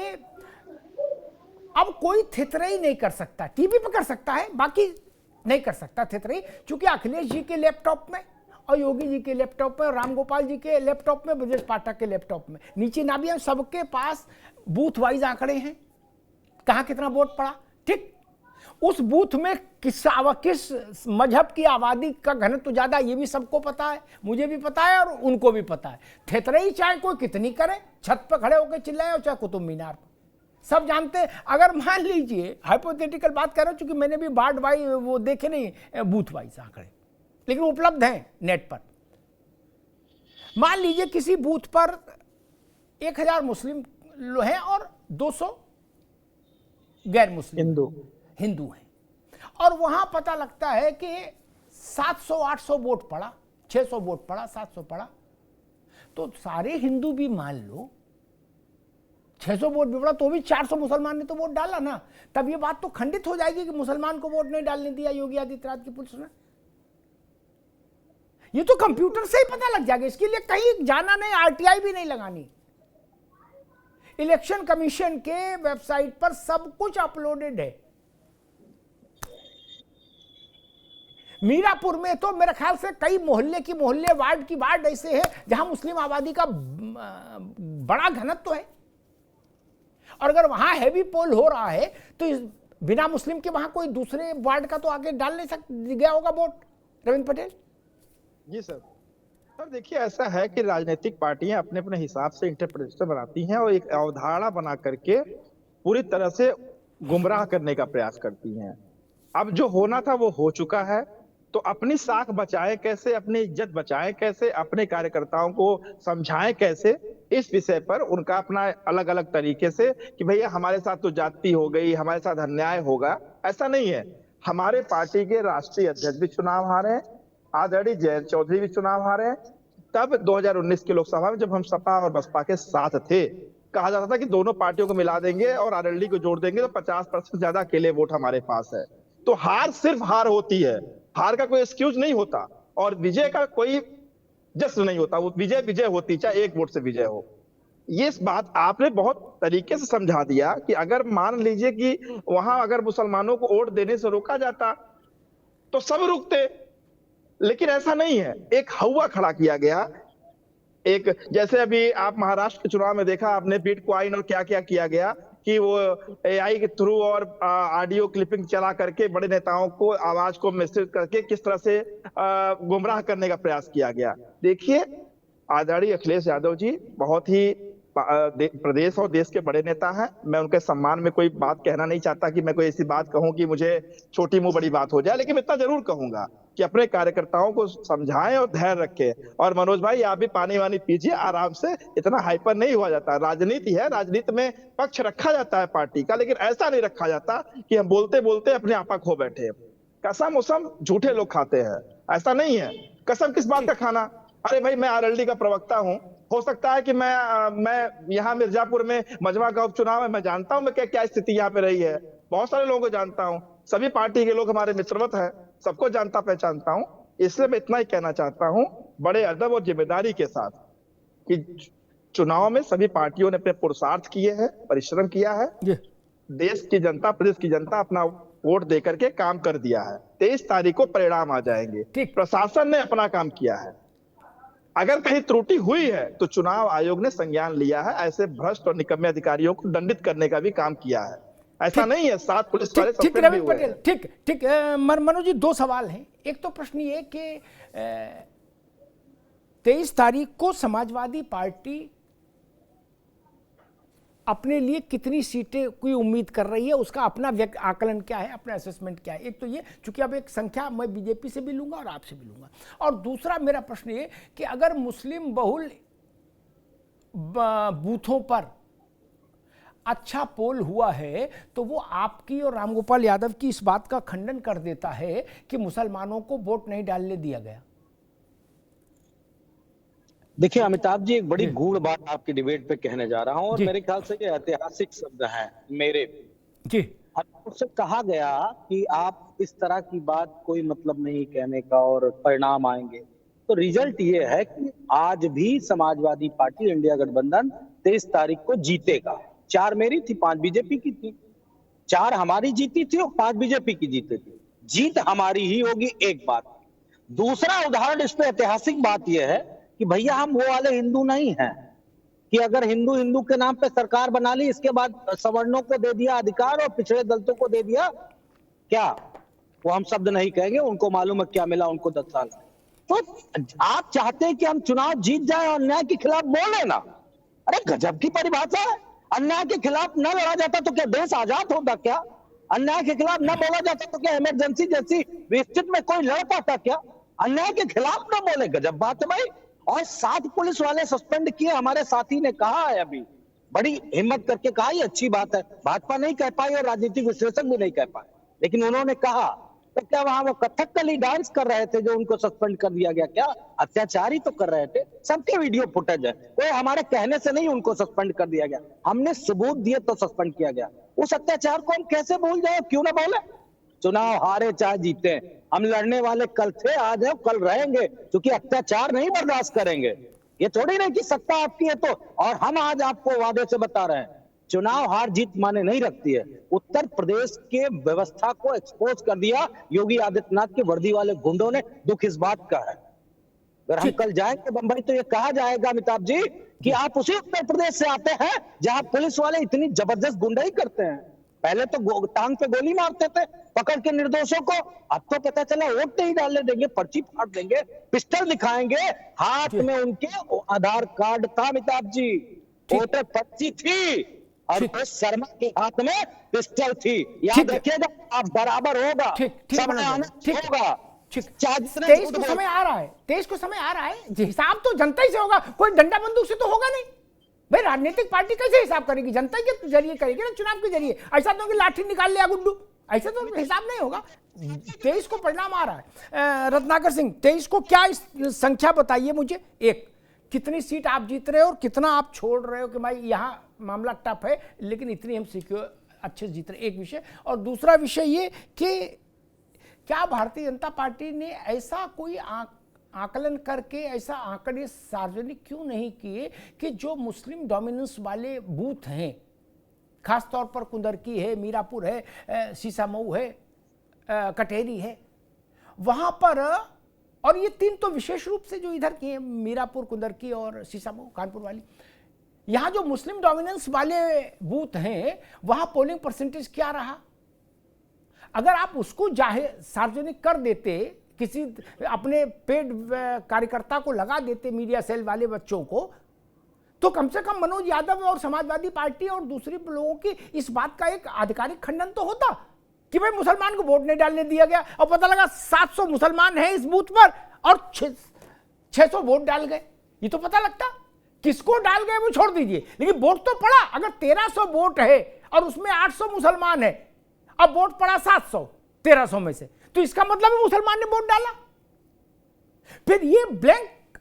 अब कोई थितरई नहीं कर सकता, टीवी पे कर सकता है, बाकी नहीं कर सकता थितरई, क्योंकि अखिलेश जी के लैपटॉप में और योगी जी के लैपटॉप में, रामगोपाल जी के लैपटॉप में, ब्रजेश पाठक के लैपटॉप में, नीचे नाबियां, सबके पास बूथ वाइज आंकड़े हैं, कहां कितना वोट पड़ा, ठीक, उस बूथ में किस मजहब की आबादी का घनत्व तो ज्यादा, ये भी सबको पता है, मुझे भी पता है और उनको भी पता है। थेतरई चाहे कोई कितनी करे, छत पर खड़े होकर चिल्लाए और चाहे कुतुब मीनार पर, सब जानते हैं। अगर मान लीजिए, हाइपोथेटिकल बात कर रहा हूं, क्योंकि मैंने भी वार्ड वाइज वो देखे नहीं बूथ वाइज आंकड़े, लेकिन उपलब्ध हैं नेट पर। मान लीजिए किसी बूथ पर 1000 मुस्लिम हैं और 200 गैर मुस्लिम हिंदू हैं, और वहां पता लगता है कि 700-800 वोट पड़ा, 600 वोट पड़ा, 700 पड़ा, तो सारे हिंदू भी मान लो 600 वोट भी बढ़ा तो भी 400 मुसलमान ने तो वोट डाला ना, तब ये बात तो खंडित हो जाएगी कि मुसलमान को वोट नहीं डालने दिया योगी आदित्यनाथ की पुलिस ने। ये तो कंप्यूटर से ही पता लग जाएगा, इसके लिए कहीं जाना नहीं, आरटीआई भी नहीं लगानी। इलेक्शन कमीशन के वेबसाइट पर सब कुछ अपलोडेड है। मीरापुर में तो मेरे ख्याल से कई मोहल्ले वार्ड की वार्ड ऐसे हैं जहां मुस्लिम आबादी का बड़ा घनत्व है, और अगर वहां हैवी पोल हो रहा है तो बिना मुस्लिम के वहां कोई दूसरे वार्ड का तो आगे डाल नहीं गया होगा वोट। रविंद्र पटेल जी सर। सर देखिए, ऐसा है कि राजनीतिक पार्टियां अपने अपने हिसाब से इंटरप्रिटेशन बनाती हैं और एक अवधारणा बना करके पूरी तरह से गुमराह करने का प्रयास करती हैं। अब जो होना था वो हो चुका है, तो अपनी साख बचाएं कैसे, अपनी इज्जत बचाएं कैसे, अपने कार्यकर्ताओं को समझाएं कैसे, इस विषय पर उनका अपना अलग अलग तरीके से कि भैया हमारे साथ तो जाति हो गई, हमारे साथ अन्याय होगा, ऐसा नहीं है। हमारे पार्टी के राष्ट्रीय अध्यक्ष भी चुनाव हारे हैं, आदरणीय जयंत चौधरी भी चुनाव हारे हैं। तब 2019 की लोकसभा में जब हम सपा और बसपा के साथ थे, कहा जाता था कि दोनों पार्टियों को मिला देंगे और आरएलडी को जोड़ देंगे तो 50% ज्यादा अकेले वोट हमारे पास है। तो हार सिर्फ हार होती है, हार का कोई एक्सक्यूज नहीं होता, और विजय का कोई जश्न नहीं होता। वो विजय विजय होती, चाहे एक वोट से विजय हो। ये इस बात आपने बहुत तरीके से समझा दिया कि अगर मान लीजिए कि वहां अगर मुसलमानों को वोट देने से रोका जाता तो सब रुकते, लेकिन ऐसा नहीं है। एक हवा खड़ा किया गया, एक जैसे अभी आप महाराष्ट्र के चुनाव में देखा आपने बिटकॉइन और क्या क्या किया गया कि वो एआई के थ्रू और ऑडियो क्लिपिंग चला करके बड़े नेताओं को आवाज को मैसेज करके किस तरह से गुमराह करने का प्रयास किया गया। देखिए, आदरणीय अखिलेश यादव जी बहुत ही प्रदेश और देश के बड़े नेता हैं। मैं उनके सम्मान में कोई बात कहना नहीं चाहता कि मैं कोई ऐसी बात कहूं कि मुझे छोटी मुंह बड़ी बात हो जाए, लेकिन इतना जरूर कहूंगा कि अपने कार्यकर्ताओं को समझाएं और धैर्य रखें। और मनोज भाई, आप भी पानी वानी पीजिए आराम से, इतना हाइपर नहीं हुआ जाता। राजनीति है, राजनीति में पक्ष रखा जाता है पार्टी का, लेकिन ऐसा नहीं रखा जाता कि हम बोलते बोलते अपने आपा खो बैठे। कसम उसम झूठे लोग खाते हैं, ऐसा नहीं है। कसम किस बात का खाना? अरे भाई, मैं आरएलडी का प्रवक्ता हूं, हो सकता है कि मैं यहाँ मिर्जापुर में मजमा का उपचुनाव है, मैं जानता हूं मैं क्या स्थिति यहाँ पे रही है, बहुत सारे लोगों को जानता हूं, सभी पार्टी के लोग हमारे मित्रवत हैं, सबको जानता पहचानता हूं। इसलिए मैं इतना ही कहना चाहता हूं बड़े अदब और जिम्मेदारी के साथ कि चुनाव में सभी पार्टियों ने अपने पुरुषार्थ किए हैं, परिश्रम किया है। देश की जनता, प्रदेश की जनता अपना वोट दे करके काम कर दिया है। 23 तारीख को परिणाम आ जाएंगे। प्रशासन ने अपना काम किया है। अगर कहीं त्रुटि हुई है तो चुनाव आयोग ने संज्ञान लिया है, ऐसे भ्रष्ट और निकम्मे अधिकारियों को दंडित करने का भी काम किया है। ऐसा नहीं है 7 पुलिस वाले ठीक रविंद्र पटेल, ठीक मनोज जी, 2 सवाल हैं। एक तो प्रश्न ये कि 23 तारीख को समाजवादी पार्टी अपने लिए कितनी सीटें कोई उम्मीद कर रही है, उसका अपना आकलन क्या है, अपना असेसमेंट क्या है? एक तो ये, चूंकि अब एक संख्या मैं बीजेपी से भी लूंगा और आपसे भी लूंगा, और दूसरा मेरा प्रश्न ये कि अगर मुस्लिम बहुल बूथों पर अच्छा पोल हुआ है तो वो आपकी और रामगोपाल यादव की इस बात का खंडन कर देता है कि मुसलमानों को वोट नहीं डालने दिया गया। देखिए अमिताभ जी, एक बड़ी गूढ़ बात आपकी डिबेट पे कहने जा रहा हूं, और मेरे ख्याल से ये ऐतिहासिक शब्द हैं मेरे जी। उससे कहा गया कि आप इस तरह की बात कोई मतलब नहीं कहने का और परिणाम आएंगे। तो रिजल्ट ये है कि आज भी समाजवादी पार्टी इंडिया गठबंधन 23 तारीख को जीतेगा। 4 मेरी थी, 5 बीजेपी की थी, 4 हमारी जीती थी और 5 बीजेपी की जीती थी। जीत हमारी ही होगी, एक बात। दूसरा उदाहरण इस पे ऐतिहासिक बात यह है कि भैया हम वो वाले हिंदू नहीं हैं कि अगर हिंदू हिंदू के नाम पे सरकार बना ली, इसके बाद सवर्णों को दे दिया अधिकार और पिछड़े दलितों को दे दिया क्या, वो हम शब्द नहीं कहेंगे, उनको मालूम है क्या मिला उनको 10 साल। तो आप चाहते हैं कि हम चुनाव जीत जाए और अन्याय के खिलाफ बोले ना? अरे गजब की परिभाषा है। अन्याय के खिलाफ न लड़ा जाता तो क्या देश आजाद होता? क्या अन्याय के खिलाफ न बोला जाता तो क्या इमरजेंसी जैसी स्थिति में कोई लड़ पाता? क्या अन्याय के खिलाफ न बोले? गजब बात है भाई। और 7 पुलिस वाले सस्पेंड किए, हमारे साथी ने कहा है अभी, बड़ी हिम्मत करके कहा, ये अच्छी बात है। भाजपा नहीं कह पाई और राजनीतिक विश्लेषक भी नहीं कह पाए, लेकिन उन्होंने कहा तो क्या वहां वो कथकली डांस कर रहे थे जो उनको सस्पेंड कर दिया गया? क्या अत्याचार ही तो कर रहे थे? सबके वीडियो फुटेज है, कोई हमारे कहने से नहीं उनको सस्पेंड कर दिया गया, हमने सबूत दिए तो सस्पेंड किया गया। उस अत्याचार को हम कैसे भूल जाए? क्यों ना बोले? चुनाव हारे चाहे जीते, हम लड़ने वाले कल थे, आज है, कल रहेंगे, क्योंकि अत्याचार नहीं बर्दाश्त करेंगे। ये थोड़ी नहीं कि सत्ता आपकी है तो, और हम आज आपको वादे से बता रहे हैं, चुनाव हार जीत माने नहीं रखती है। उत्तर प्रदेश के व्यवस्था को एक्सपोज कर दिया योगी आदित्यनाथ के वर्दी वाले गुंडों ने। दुख इस बात का है, अगर हम कल जाएंगे बंबई तो ये कहा जाएगा अमिताभ जी कि आप उसी उत्तर प्रदेश से आते हैं जहां पुलिस वाले इतनी जबरदस्त गुंडाई करते हैं। पहले तो टांग पे गोली मारते थे पकड़ के निर्दोषों को, अब तो पता चला वोट नहीं डालने देंगे, पर्ची फाड़ देंगे, पिस्टल दिखाएंगे, हाथ में उनके आधार कार्ड था अमिताभ जी, वोटर पर्ची थी, और शर्मा के हाथ में पिस्टल थी। याद रखिएगा, आप बराबर होगा, समय होगा। 23 को समय आ रहा है, 23 को समय आ रहा है, हिसाब तो जनता ही से होगा, कोई डंडा बंदूक से तो होगा नहीं भाई। राजनीतिक पार्टी कैसे हिसाब करेगी? जनता के जरिए करेगी ना, चुनाव के जरिए। ऐसा तो कि लाठी निकाल लिया गुड्डू, ऐसा तो हिसाब नहीं होगा। 23 को परिणाम आ रहा है। रत्नाकर सिंह, 23 को क्या संख्या बताइए मुझे, एक कितनी सीट आप जीत रहे हो और कितना आप छोड़ रहे हो कि भाई यहाँ मामला टफ है लेकिन इतनी हम सिक्योर अच्छे से जीत रहे, एक विषय। और दूसरा विषय ये कि क्या भारतीय जनता पार्टी ने ऐसा कोई आकलन करके ऐसा आंकड़े सार्वजनिक क्यों नहीं किए कि जो मुस्लिम डोमिनेंस वाले बूथ हैं, खासतौर पर कुंदरकी है, मीरापुर है, सीसामऊ है, कटेरी है, वहाँ पर, और ये तीन तो विशेष रूप से जो इधर की हैं, मीरापुर, कुंदरकी और सीसामऊ, कानपुर वाली, यहाँ जो मुस्लिम डोमिनेंस वाले बूथ हैं वहाँ पोलिंग परसेंटेज क्या रहा? अगर आप उसको जाहिर सार्वजनिक कर देते, किसी अपने पेड कार्यकर्ता को लगा देते, मीडिया सेल वाले बच्चों को, तो कम से कम मनोज यादव और समाजवादी पार्टी और दूसरे लोगों की इस बात का एक आधिकारिक खंडन तो होता कि भाई मुसलमान को वोट नहीं डालने दिया गया, और पता लगा 700 मुसलमान हैं इस बूथ पर और 600 वोट डाल गए। ये तो पता लगता, किसको डाल गए वो छोड़ दीजिए, लेकिन वोट तो पड़ा। अगर 1300 वोट है और उसमें 800 मुसलमान है, अब वोट पड़ा 700 1300 में से, तो इसका मतलब है मुसलमान ने वोट डाला। फिर ये ब्लैंक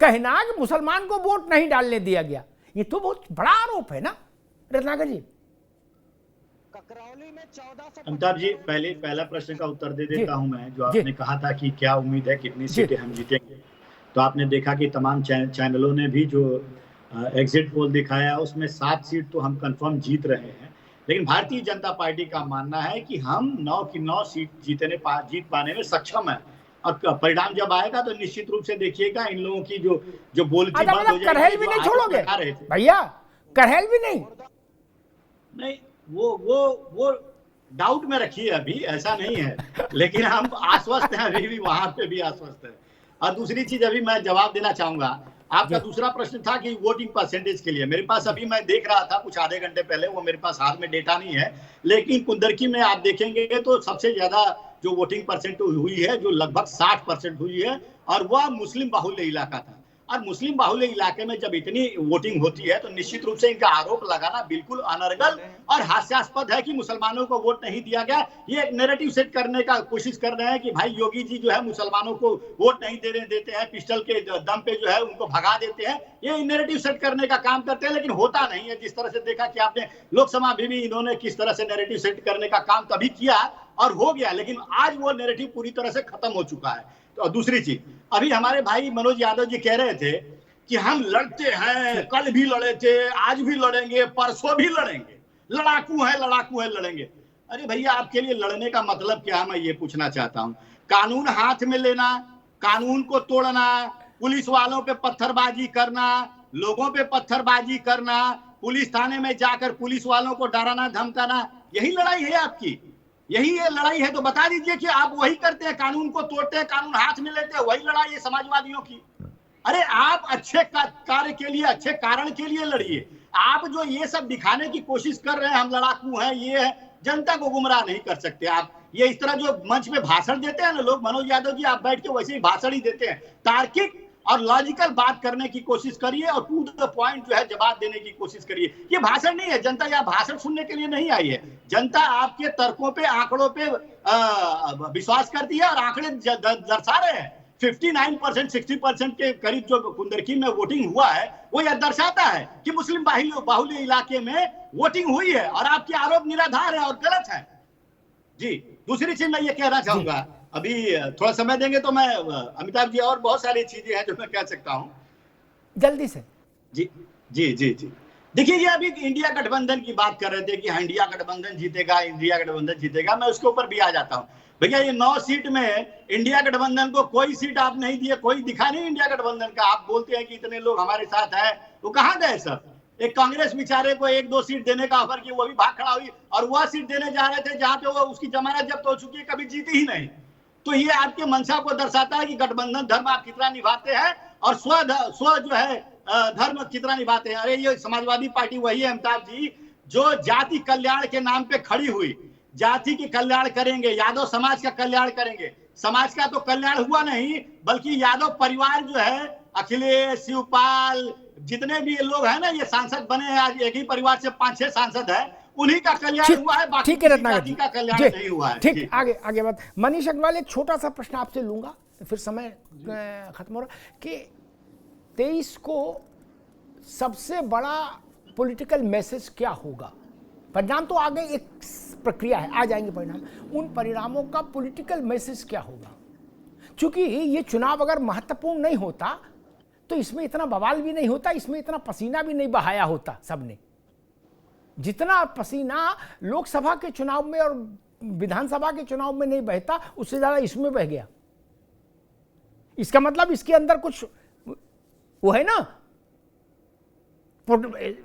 कहना कि मुसलमान को वोट नहीं डालने दिया गया, ये तो बहुत बड़ा आरोप है ना रत्नाकर जी। अमिताभ जी, पहला प्रश्न का उत्तर दे देता हूं मैं, जो आपने कहा था कि क्या उम्मीद है कितनी सीटें हम जीतेंगे, तो आपने देखा कि तमाम चैनलों ने भी जो एग्जिट पोल दिखाया उसमें 7 सीट तो हम कंफर्म जीत रहे हैं। लेकिन भारतीय जनता पार्टी का मानना है कि हम 9 की 9 सीट जीत पाने में सक्षम है, और परिणाम जब आएगा तो निश्चित रूप से देखिएगा इन लोगों की जो बोलती बंद हो जाएगी। करहल भी नहीं छोड़ोगे भैया? करहल भी नहीं, वो डाउट में रखिए, अभी ऐसा नहीं है, लेकिन हम आश्वस्त हैं, अभी भी वहां पे भी आश्वस्त है। और दूसरी चीज अभी मैं जवाब देना चाहूंगा, आपका दूसरा प्रश्न था कि वोटिंग परसेंटेज के लिए, मेरे पास अभी मैं देख रहा था कुछ आधे घंटे पहले, वो मेरे पास हाथ में डेटा नहीं है, लेकिन कुंदरकी में आप देखेंगे तो सबसे ज्यादा जो वोटिंग परसेंट हुई है, जो लगभग 60% हुई है, और वह मुस्लिम बाहुल्य इलाका था। और मुस्लिम बाहुल्य इलाके में जब इतनी वोटिंग होती है तो निश्चित रूप से इनका आरोप लगाना बिल्कुल अनर्गल और हास्यास्पद है कि मुसलमानों को वोट नहीं दिया गया। ये एक नैरेटिव सेट करने का कोशिश कर रहे हैं कि भाई योगी जी जो है मुसलमानों को वोट नहीं देने देते हैं, पिस्टल के दम पे जो है उनको भगा देते हैं, ये नैरेटिव सेट करने का काम करते हैं, लेकिन होता नहीं है। जिस तरह से देखा कि आपने लोकसभा में भी इन्होंने किस तरह से नैरेटिव सेट करने का काम तभी किया और हो गया, लेकिन आज वो नैरेटिव पूरी तरह से खत्म हो चुका है। तो दूसरी चीज, अभी हमारे भाई मनोज यादव जी कह रहे थे कि हम लड़ते हैं, कल भी लड़े थे, आज भी लड़ेंगे, परसों भी लड़ेंगे, लड़ाकू है लड़ेंगे। अरे भैया, आपके लिए लड़ने का मतलब क्या है, मैं ये पूछना चाहता हूं। कानून हाथ में लेना, कानून को तोड़ना, पुलिस वालों पे पत्थरबाजी करना, लोगों पे पत्थरबाजी करना, पुलिस थाने में जाकर पुलिस वालों को डराना धमकाना, यही लड़ाई है आपकी? यही ये लड़ाई है तो बता दीजिए कि आप वही करते हैं, कानून को तोड़ते हैं, कानून हाथ में लेते हैं, वही लड़ाई है समाजवादियों की। अरे आप अच्छे कार्य के लिए, अच्छे कारण के लिए लड़िए। आप जो ये सब दिखाने की कोशिश कर रहे हैं, हम लड़ाकू हैं, ये है, जनता को गुमराह नहीं कर सकते आप। ये इस तरह जो मंच पे भाषण देते हैं ना लोग, मनोज यादव जी आप बैठ के वैसे ही भाषण ही देते हैं, तार्किक और लॉजिकल बात करने की कोशिश करिए और टू द पॉइंट जो है जवाब देने की कोशिश करिए। ये भाषण नहीं है, जनता यहाँ भाषण सुनने के लिए नहीं आई है। जनता आपके तर्कों पे, आंकड़ों पे विश्वास करती है और आंकड़े दर्शा रहे हैं। 59% 60% के करीब जो कुंदरकी में वोटिंग हुआ है वो यह दर्शाता है कि मुस्लिम बाहुल्य इलाके में वोटिंग हुई है और आपके आरोप निराधार है और गलत है। जी, दूसरी चीज मैं ये कहना चाहूंगा, अभी थोड़ा समय देंगे तो मैं अमिताभ जी और बहुत सारी चीजें हैं जो मैं कह सकता हूं जल्दी से। जी जी जी जी देखिए, ये अभी इंडिया गठबंधन की बात कर रहे थे कि इंडिया गठबंधन जीतेगा, इंडिया गठबंधन जीतेगा। मैं उसके ऊपर भी आ जाता हूं। भैया ये 9 सीट में इंडिया गठबंधन को कोई सीट आप नहीं दिए, कोई दिखा नहीं इंडिया गठबंधन का। आप बोलते हैं कि इतने लोग हमारे साथ है, वो कहां गए सब? एक कांग्रेस बेचारे को 1-2 सीट देने का ऑफर किया, वो भी भाग खड़ा हुई और वह सीट देने जा रहे थे जहां पे वो उसकी जमानत जब्त हो चुकी है, कभी जीती ही नहीं। तो ये आपके मंशा को दर्शाता है कि गठबंधन धर्म आप कितना निभाते हैं और स्व जो है धर्म कितना निभाते हैं। अरे ये समाजवादी पार्टी वही है अमिताभ जी जो जाति कल्याण के नाम पे खड़ी हुई। जाति के कल्याण करेंगे, यादव समाज का कल्याण करेंगे। समाज का तो कल्याण हुआ नहीं, बल्कि यादव परिवार जो है, अखिलेश, शिवपाल, जितने भी लोग हैं ना, ये सांसद बने हैं आज, एक ही परिवार से 5-6 सांसद है, उन्हीं का कल्याण हुआ है, बाकी ठीक है रत्नाकर जी का कल्याण नहीं हुआ है। ठीक, आगे बात। मनीष अग्रवाल, एक छोटा सा प्रश्न आपसे लूंगा, फिर समय खत्म हो रहा, कि 23 को सबसे बड़ा पॉलिटिकल मैसेज क्या होगा? परिणाम तो आगे एक प्रक्रिया है, आ जाएंगे परिणाम। उन परिणामों का पॉलिटिकल मैसेज क्या होगा? क्योंकि ये चुनाव अगर महत्वपूर्ण नहीं होता तो इसमें इतना बवाल भी नहीं होता, इसमें इतना पसीना भी नहीं बहाया होता सबने। जितना पसीना लोकसभा के चुनाव में और विधानसभा के चुनाव में नहीं बहता, उससे ज्यादा इसमें बह गया। इसका मतलब इसके अंदर कुछ वो है ना,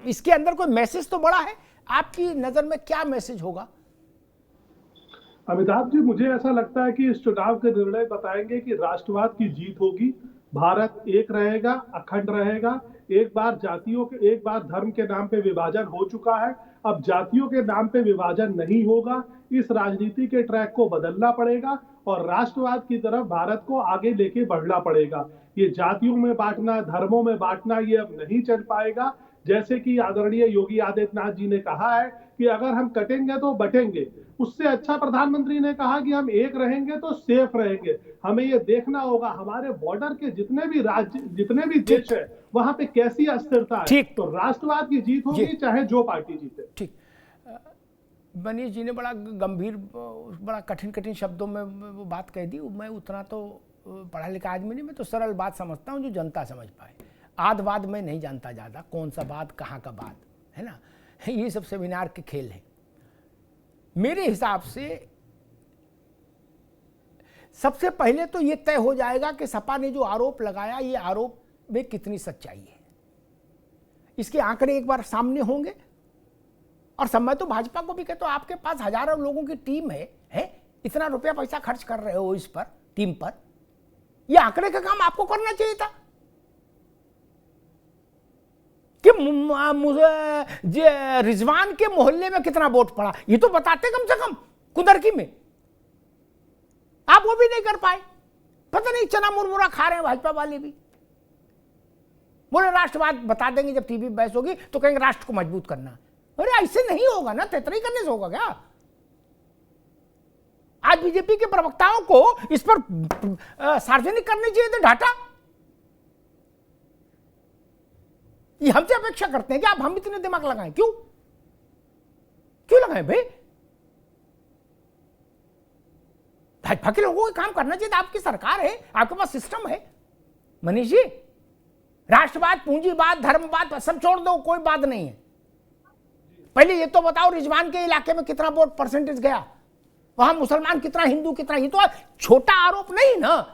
इसके अंदर कोई मैसेज तो बड़ा है। आपकी नजर में क्या मैसेज होगा? अमिताभ जी, मुझे ऐसा लगता है कि इस चुनाव के निर्णय बताएंगे कि राष्ट्रवाद की जीत होगी, भारत एक रहेगा, अखंड रहेगा। एक बार धर्म के नाम पे विभाजन हो चुका है, अब जातियों के नाम पे विभाजन नहीं होगा। इस राजनीति के ट्रैक को बदलना पड़ेगा और राष्ट्रवाद की तरफ भारत को आगे लेके बढ़ना पड़ेगा। ये जातियों में बांटना, धर्मों में बांटना, ये अब नहीं चल पाएगा। जैसे कि आदरणीय योगी आदित्यनाथ जी ने कहा है कि अगर हम कटेंगे तो बटेंगे। उससे अच्छा प्रधानमंत्री ने कहा कि हम एक रहेंगे तो सेफ रहेंगे। हमें ये देखना होगा हमारे बॉर्डर के जितने भी राज्य, जितने भी देश है, वहां पे कैसी अस्थिरता है। तो राष्ट्रवाद की जीत होगी चाहे जो पार्टी जीते। ठीक, मनीष जी ने बड़ा गंभीर, बड़ा कठिन शब्दों में वो बात कह दी। मैं उतना तो पढ़ा लिखा आदमी नहीं, मैं तो सरल बात समझता हूँ जो जनता समझ पाए। आदवाद में नहीं जानता ज़्यादा, कौन सा बात कहाँ का बात है ना, ये सब सेमिनार के खेल है। मेरे हिसाब से सबसे पहले तो ये तय हो जाएगा कि सपा ने जो आरोप लगाया, ये आरोप में कितनी सच्चाई है। इसके आंकड़े एक बार सामने होंगे। और सब, मैं तो भाजपा को भी कहता हूं, आपके पास हजारों लोगों की टीम है, इतना रुपया पैसा खर्च कर रहे हो इस पर, टीम पर, ये आंकड़े का काम आपको करना चाहिए था कि रिजवान के मोहल्ले में कितना वोट पड़ा, ये तो बताते कम से कम कुंदरकी में। आप वो भी नहीं कर पाए। पता नहीं चना मुरमुरा खा रहे हैं भाजपा वाले भी। बोले राष्ट्रवाद बता देंगे, जब टीवी बहस होगी तो कहेंगे राष्ट्र को मजबूत करना। अरे ऐसे नहीं होगा ना, तेतरी करने से होगा क्या? आज बीजेपी के प्रवक्ताओं को इस पर सार्वजनिक करनी चाहिए थे डाटा। ये हमसे अपेक्षा करते हैं कि आप हम इतने दिमाग लगाएं। क्यों लगाएं भाई? भाजपा के लोगों को काम करना चाहिए था। आपकी सरकार है, आपके पास सिस्टम है। मनीष जी, राष्ट्रवाद, पूंजीवाद, धर्मवाद सब छोड़ दो, कोई बात नहीं है। पहले ये तो बताओ रिजवान के इलाके में कितना वोट परसेंटेज गया, वहां मुसलमान कितना, हिंदू कितना। ये तो छोटा आरोप नहीं ना।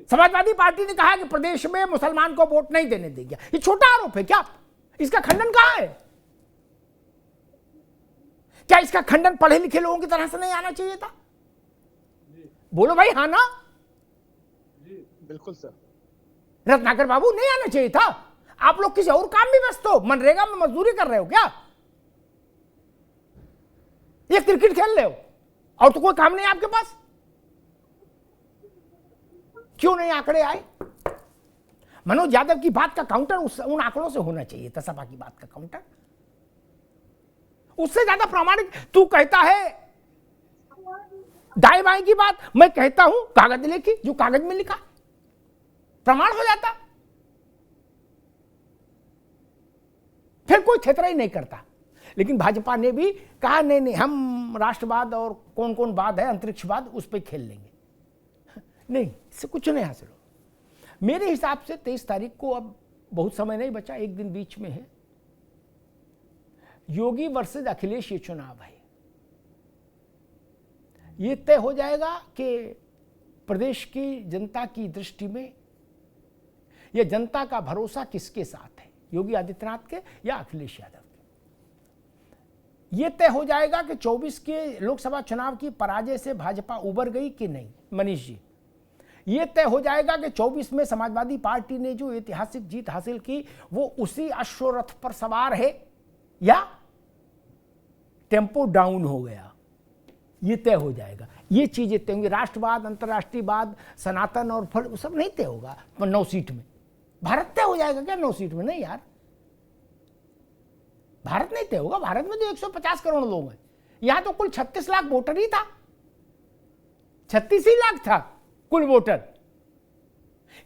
समाजवादी पार्टी ने कहा कि प्रदेश में मुसलमान को वोट नहीं देने देंगे, ये छोटा आरोप है क्या? इसका खंडन कहां है? क्या इसका खंडन पढ़े लिखे लोगों की तरह से नहीं आना चाहिए था? बोलो भाई, हाँ ना? बिल्कुल सर। रत्नाकर बाबू, नहीं आना चाहिए था? आप लोग किसी और काम में व्यस्त हो, मनरेगा में मजदूरी कर रहे हो क्या? ये क्रिकेट खेल रहे हो और तो कोई काम नहीं आपके पास? क्यों नहीं आंकड़े आए? मनोज यादव की बात का काउंटर उन आंकड़ों से होना चाहिए था, सपा की बात का काउंटर। उससे ज्यादा प्रामाणिक तू कहता है दाएं बाएं की बात, मैं कहता हूं कागज लिखी, जो कागज में लिखा प्रमाण हो जाता, फिर कोई खतरा ही नहीं करता। लेकिन भाजपा ने भी कहा नहीं नहीं, हम राष्ट्रवाद और कौन कौन वाद है, अंतरिक्षवाद, उस पर खेल लेंगे। नहीं, इससे कुछ नहीं हासिल हो। मेरे हिसाब से 23 तारीख को, अब बहुत समय नहीं बचा, एक दिन बीच में है, योगी वर्सेस अखिलेश ये चुनाव है। ये तय हो जाएगा कि प्रदेश की जनता की दृष्टि में यह जनता का भरोसा किसके साथ है, योगी आदित्यनाथ के या अखिलेश यादव के। यह तय हो जाएगा कि 24 के लोकसभा चुनाव की पराजय से भाजपा उबर गई कि नहीं, मनीष जी। यह तय हो जाएगा कि 24 में समाजवादी पार्टी ने जो ऐतिहासिक जीत हासिल की वो उसी अश्वरथ पर सवार है या टेम्पो डाउन हो गया। ये तय हो जाएगा, ये चीजें तय होंगी। राष्ट्रवाद, अंतर्राष्ट्रीयवाद, सनातन और फल सब नहीं तय होगा, पर 9 सीट में भारत तय हो जाएगा क्या? 9 सीट में नहीं यार, भारत नहीं तय होगा। भारत में तो 150 करोड़ लोग हैं, यहां तो कुल 36 लाख वोटर ही था, 36 ही लाख था कुल वोटर।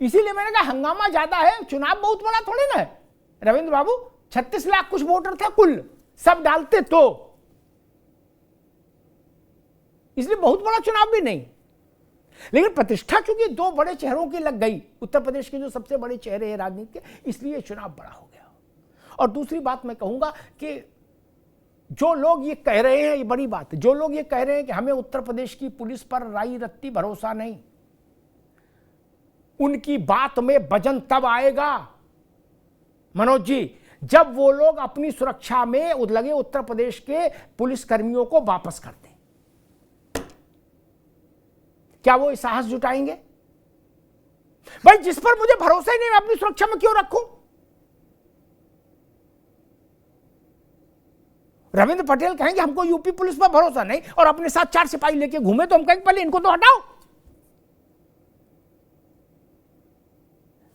इसीलिए मैंने कहा हंगामा ज्यादा है, चुनाव बहुत बड़ा थोड़ी ना है रविंद्र बाबू। 36 लाख कुछ वोटर था कुल, सब डालते तो, इसलिए बहुत बड़ा चुनाव भी नहीं। लेकिन प्रतिष्ठा चूंकि 2 बड़े चेहरों की लग गई, उत्तर प्रदेश के जो सबसे बड़े चेहरे हैं राजनीति के, इसलिए चुनाव बड़ा हो गया। और दूसरी बात मैं कहूंगा कि जो लोग ये कह रहे हैं, ये बड़ी बात है, जो लोग ये कह रहे हैं कि हमें उत्तर प्रदेश की पुलिस पर राई रत्ती भरोसा नहीं, उनकी बात में वजन तब आएगा मनोज जी, जब वो लोग अपनी सुरक्षा में लगे उत्तर प्रदेश के पुलिस कर्मियों को वापस कर दें। क्या वो साहस जुटाएंगे? भाई जिस पर मुझे भरोसा ही नहीं, मैं अपनी सुरक्षा में क्यों रखूं? रविंद्र पटेल कहेंगे हमको यूपी पुलिस पर भरोसा नहीं, और अपने साथ 4 सिपाही लेके घूमे, तो हम कहेंगे पहले इनको तो हटाओ।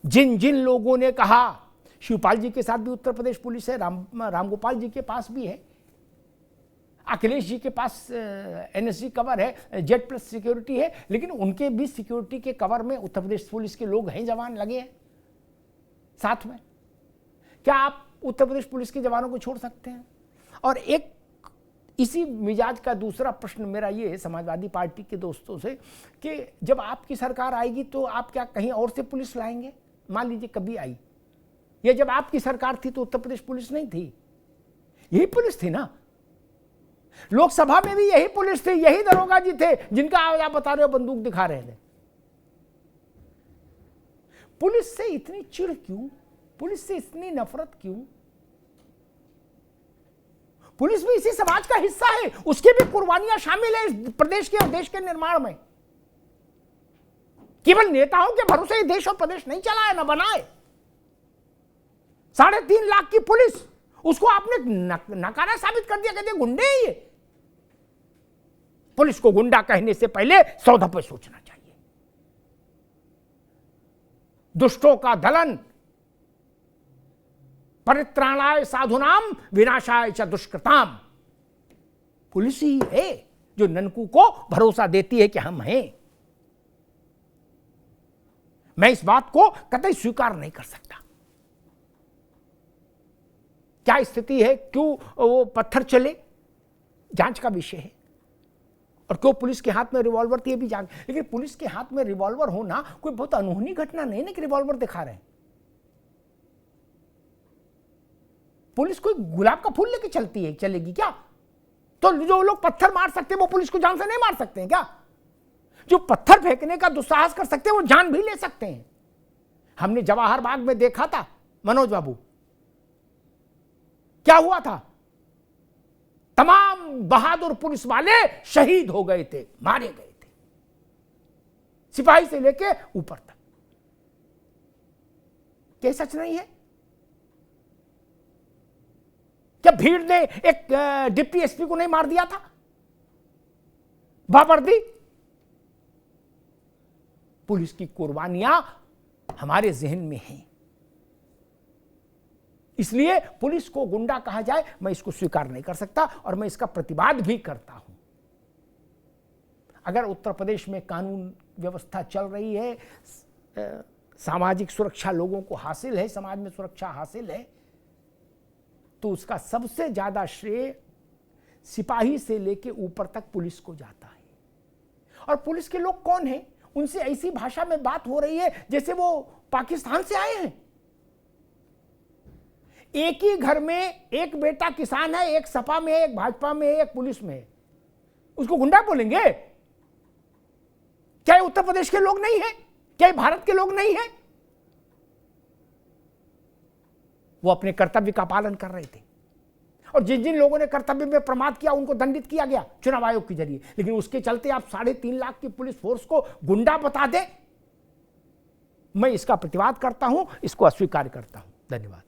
जिन जिन लोगों ने कहा, शिवपाल जी के साथ भी उत्तर प्रदेश पुलिस है, रामगोपाल जी के पास भी है, अखिलेश जी के पास एनएसजी कवर है, जेड प्लस सिक्योरिटी है, लेकिन उनके भी सिक्योरिटी के कवर में उत्तर प्रदेश पुलिस के लोग हैं, जवान लगे हैं साथ में। क्या आप उत्तर प्रदेश पुलिस के जवानों को छोड़ सकते हैं? और एक इसी मिजाज का दूसरा प्रश्न मेरा ये है समाजवादी पार्टी के दोस्तों से कि जब आपकी सरकार आएगी तो आप क्या कहीं और से पुलिस लाएंगे? मान लीजिए कभी आई, या जब आपकी सरकार थी तो उत्तर प्रदेश पुलिस नहीं थी, यही पुलिस थी ना। लोकसभा में भी यही पुलिस थी, यही दरोगा जी थे जिनका आप बता रहे हो बंदूक दिखा रहे थे। पुलिस से इतनी चिढ़ क्यों? पुलिस से इतनी नफरत क्यों? पुलिस भी इसी समाज का हिस्सा है, उसकी भी कुर्बानियां शामिल है इस प्रदेश के और देश के निर्माण में। केवल नेताओं के भरोसे ही देश और प्रदेश नहीं चला है, ना बनाए। 3.5 लाख की पुलिस, उसको आपने नकारा साबित कर दिया, कहते गुंडे हैं ये। पुलिस को गुंडा कहने से पहले 100 दफे सोचना चाहिए। दुष्टों का दलन, परित्राणाय साधुनाम विनाशाय च दुष्कृताम। पुलिस ही है जो ननकू को भरोसा देती है कि हम हैं। मैं इस बात को कतई स्वीकार नहीं कर सकता। क्या स्थिति है, क्यों वो पत्थर चले, जांच का विषय है। और क्यों पुलिस के हाथ में रिवॉल्वर थी, ये भी जांच। लेकिन पुलिस के हाथ में रिवॉल्वर होना कोई बहुत अनहोनी घटना नहीं ना कि रिवॉल्वर दिखा रहे हैं। पुलिस कोई गुलाब का फूल लेके चलती है, चलेगी क्या? तो जो लोग पत्थर मार सकते हैं वो पुलिस को जान से नहीं मार सकते हैं क्या? जो पत्थर फेंकने का दुस्साहस कर सकते हैं वो जान भी ले सकते हैं। हमने जवाहर बाग में देखा था मनोज बाबू, क्या हुआ था? तमाम बहादुर पुलिस वाले शहीद हो गए थे, मारे गए थे, सिपाही से लेके ऊपर तक। क्या सच नहीं है? क्या भीड़ ने एक डिप्टी एसपी को नहीं मार दिया था? बाबर्दी। पुलिस की कुर्बानियां हमारे जहन में हैं। इसलिए पुलिस को गुंडा कहा जाए, मैं इसको स्वीकार नहीं कर सकता और मैं इसका प्रतिवाद भी करता हूं। अगर उत्तर प्रदेश में कानून व्यवस्था चल रही है, सामाजिक सुरक्षा लोगों को हासिल है, समाज में सुरक्षा हासिल है, तो उसका सबसे ज्यादा श्रेय सिपाही से लेके ऊपर तक पुलिस को जाता है। और पुलिस के लोग कौन हैं? उनसे ऐसी भाषा में बात हो रही है जैसे वो पाकिस्तान से आए हैं। एक ही घर में एक बेटा किसान है, एक सपा में है, एक भाजपा में है, एक पुलिस में है, उसको गुंडा बोलेंगे? क्या ये उत्तर प्रदेश के लोग नहीं है? क्या ये भारत के लोग नहीं है? वो अपने कर्तव्य का पालन कर रहे थे और जिन जिन लोगों ने कर्तव्य में प्रमाद किया उनको दंडित किया गया चुनाव आयोग के जरिए। लेकिन उसके चलते आप 3.5 लाख की पुलिस फोर्स को गुंडा बता दे, मैं इसका प्रतिवाद करता हूं, इसको अस्वीकार करता हूं। धन्यवाद।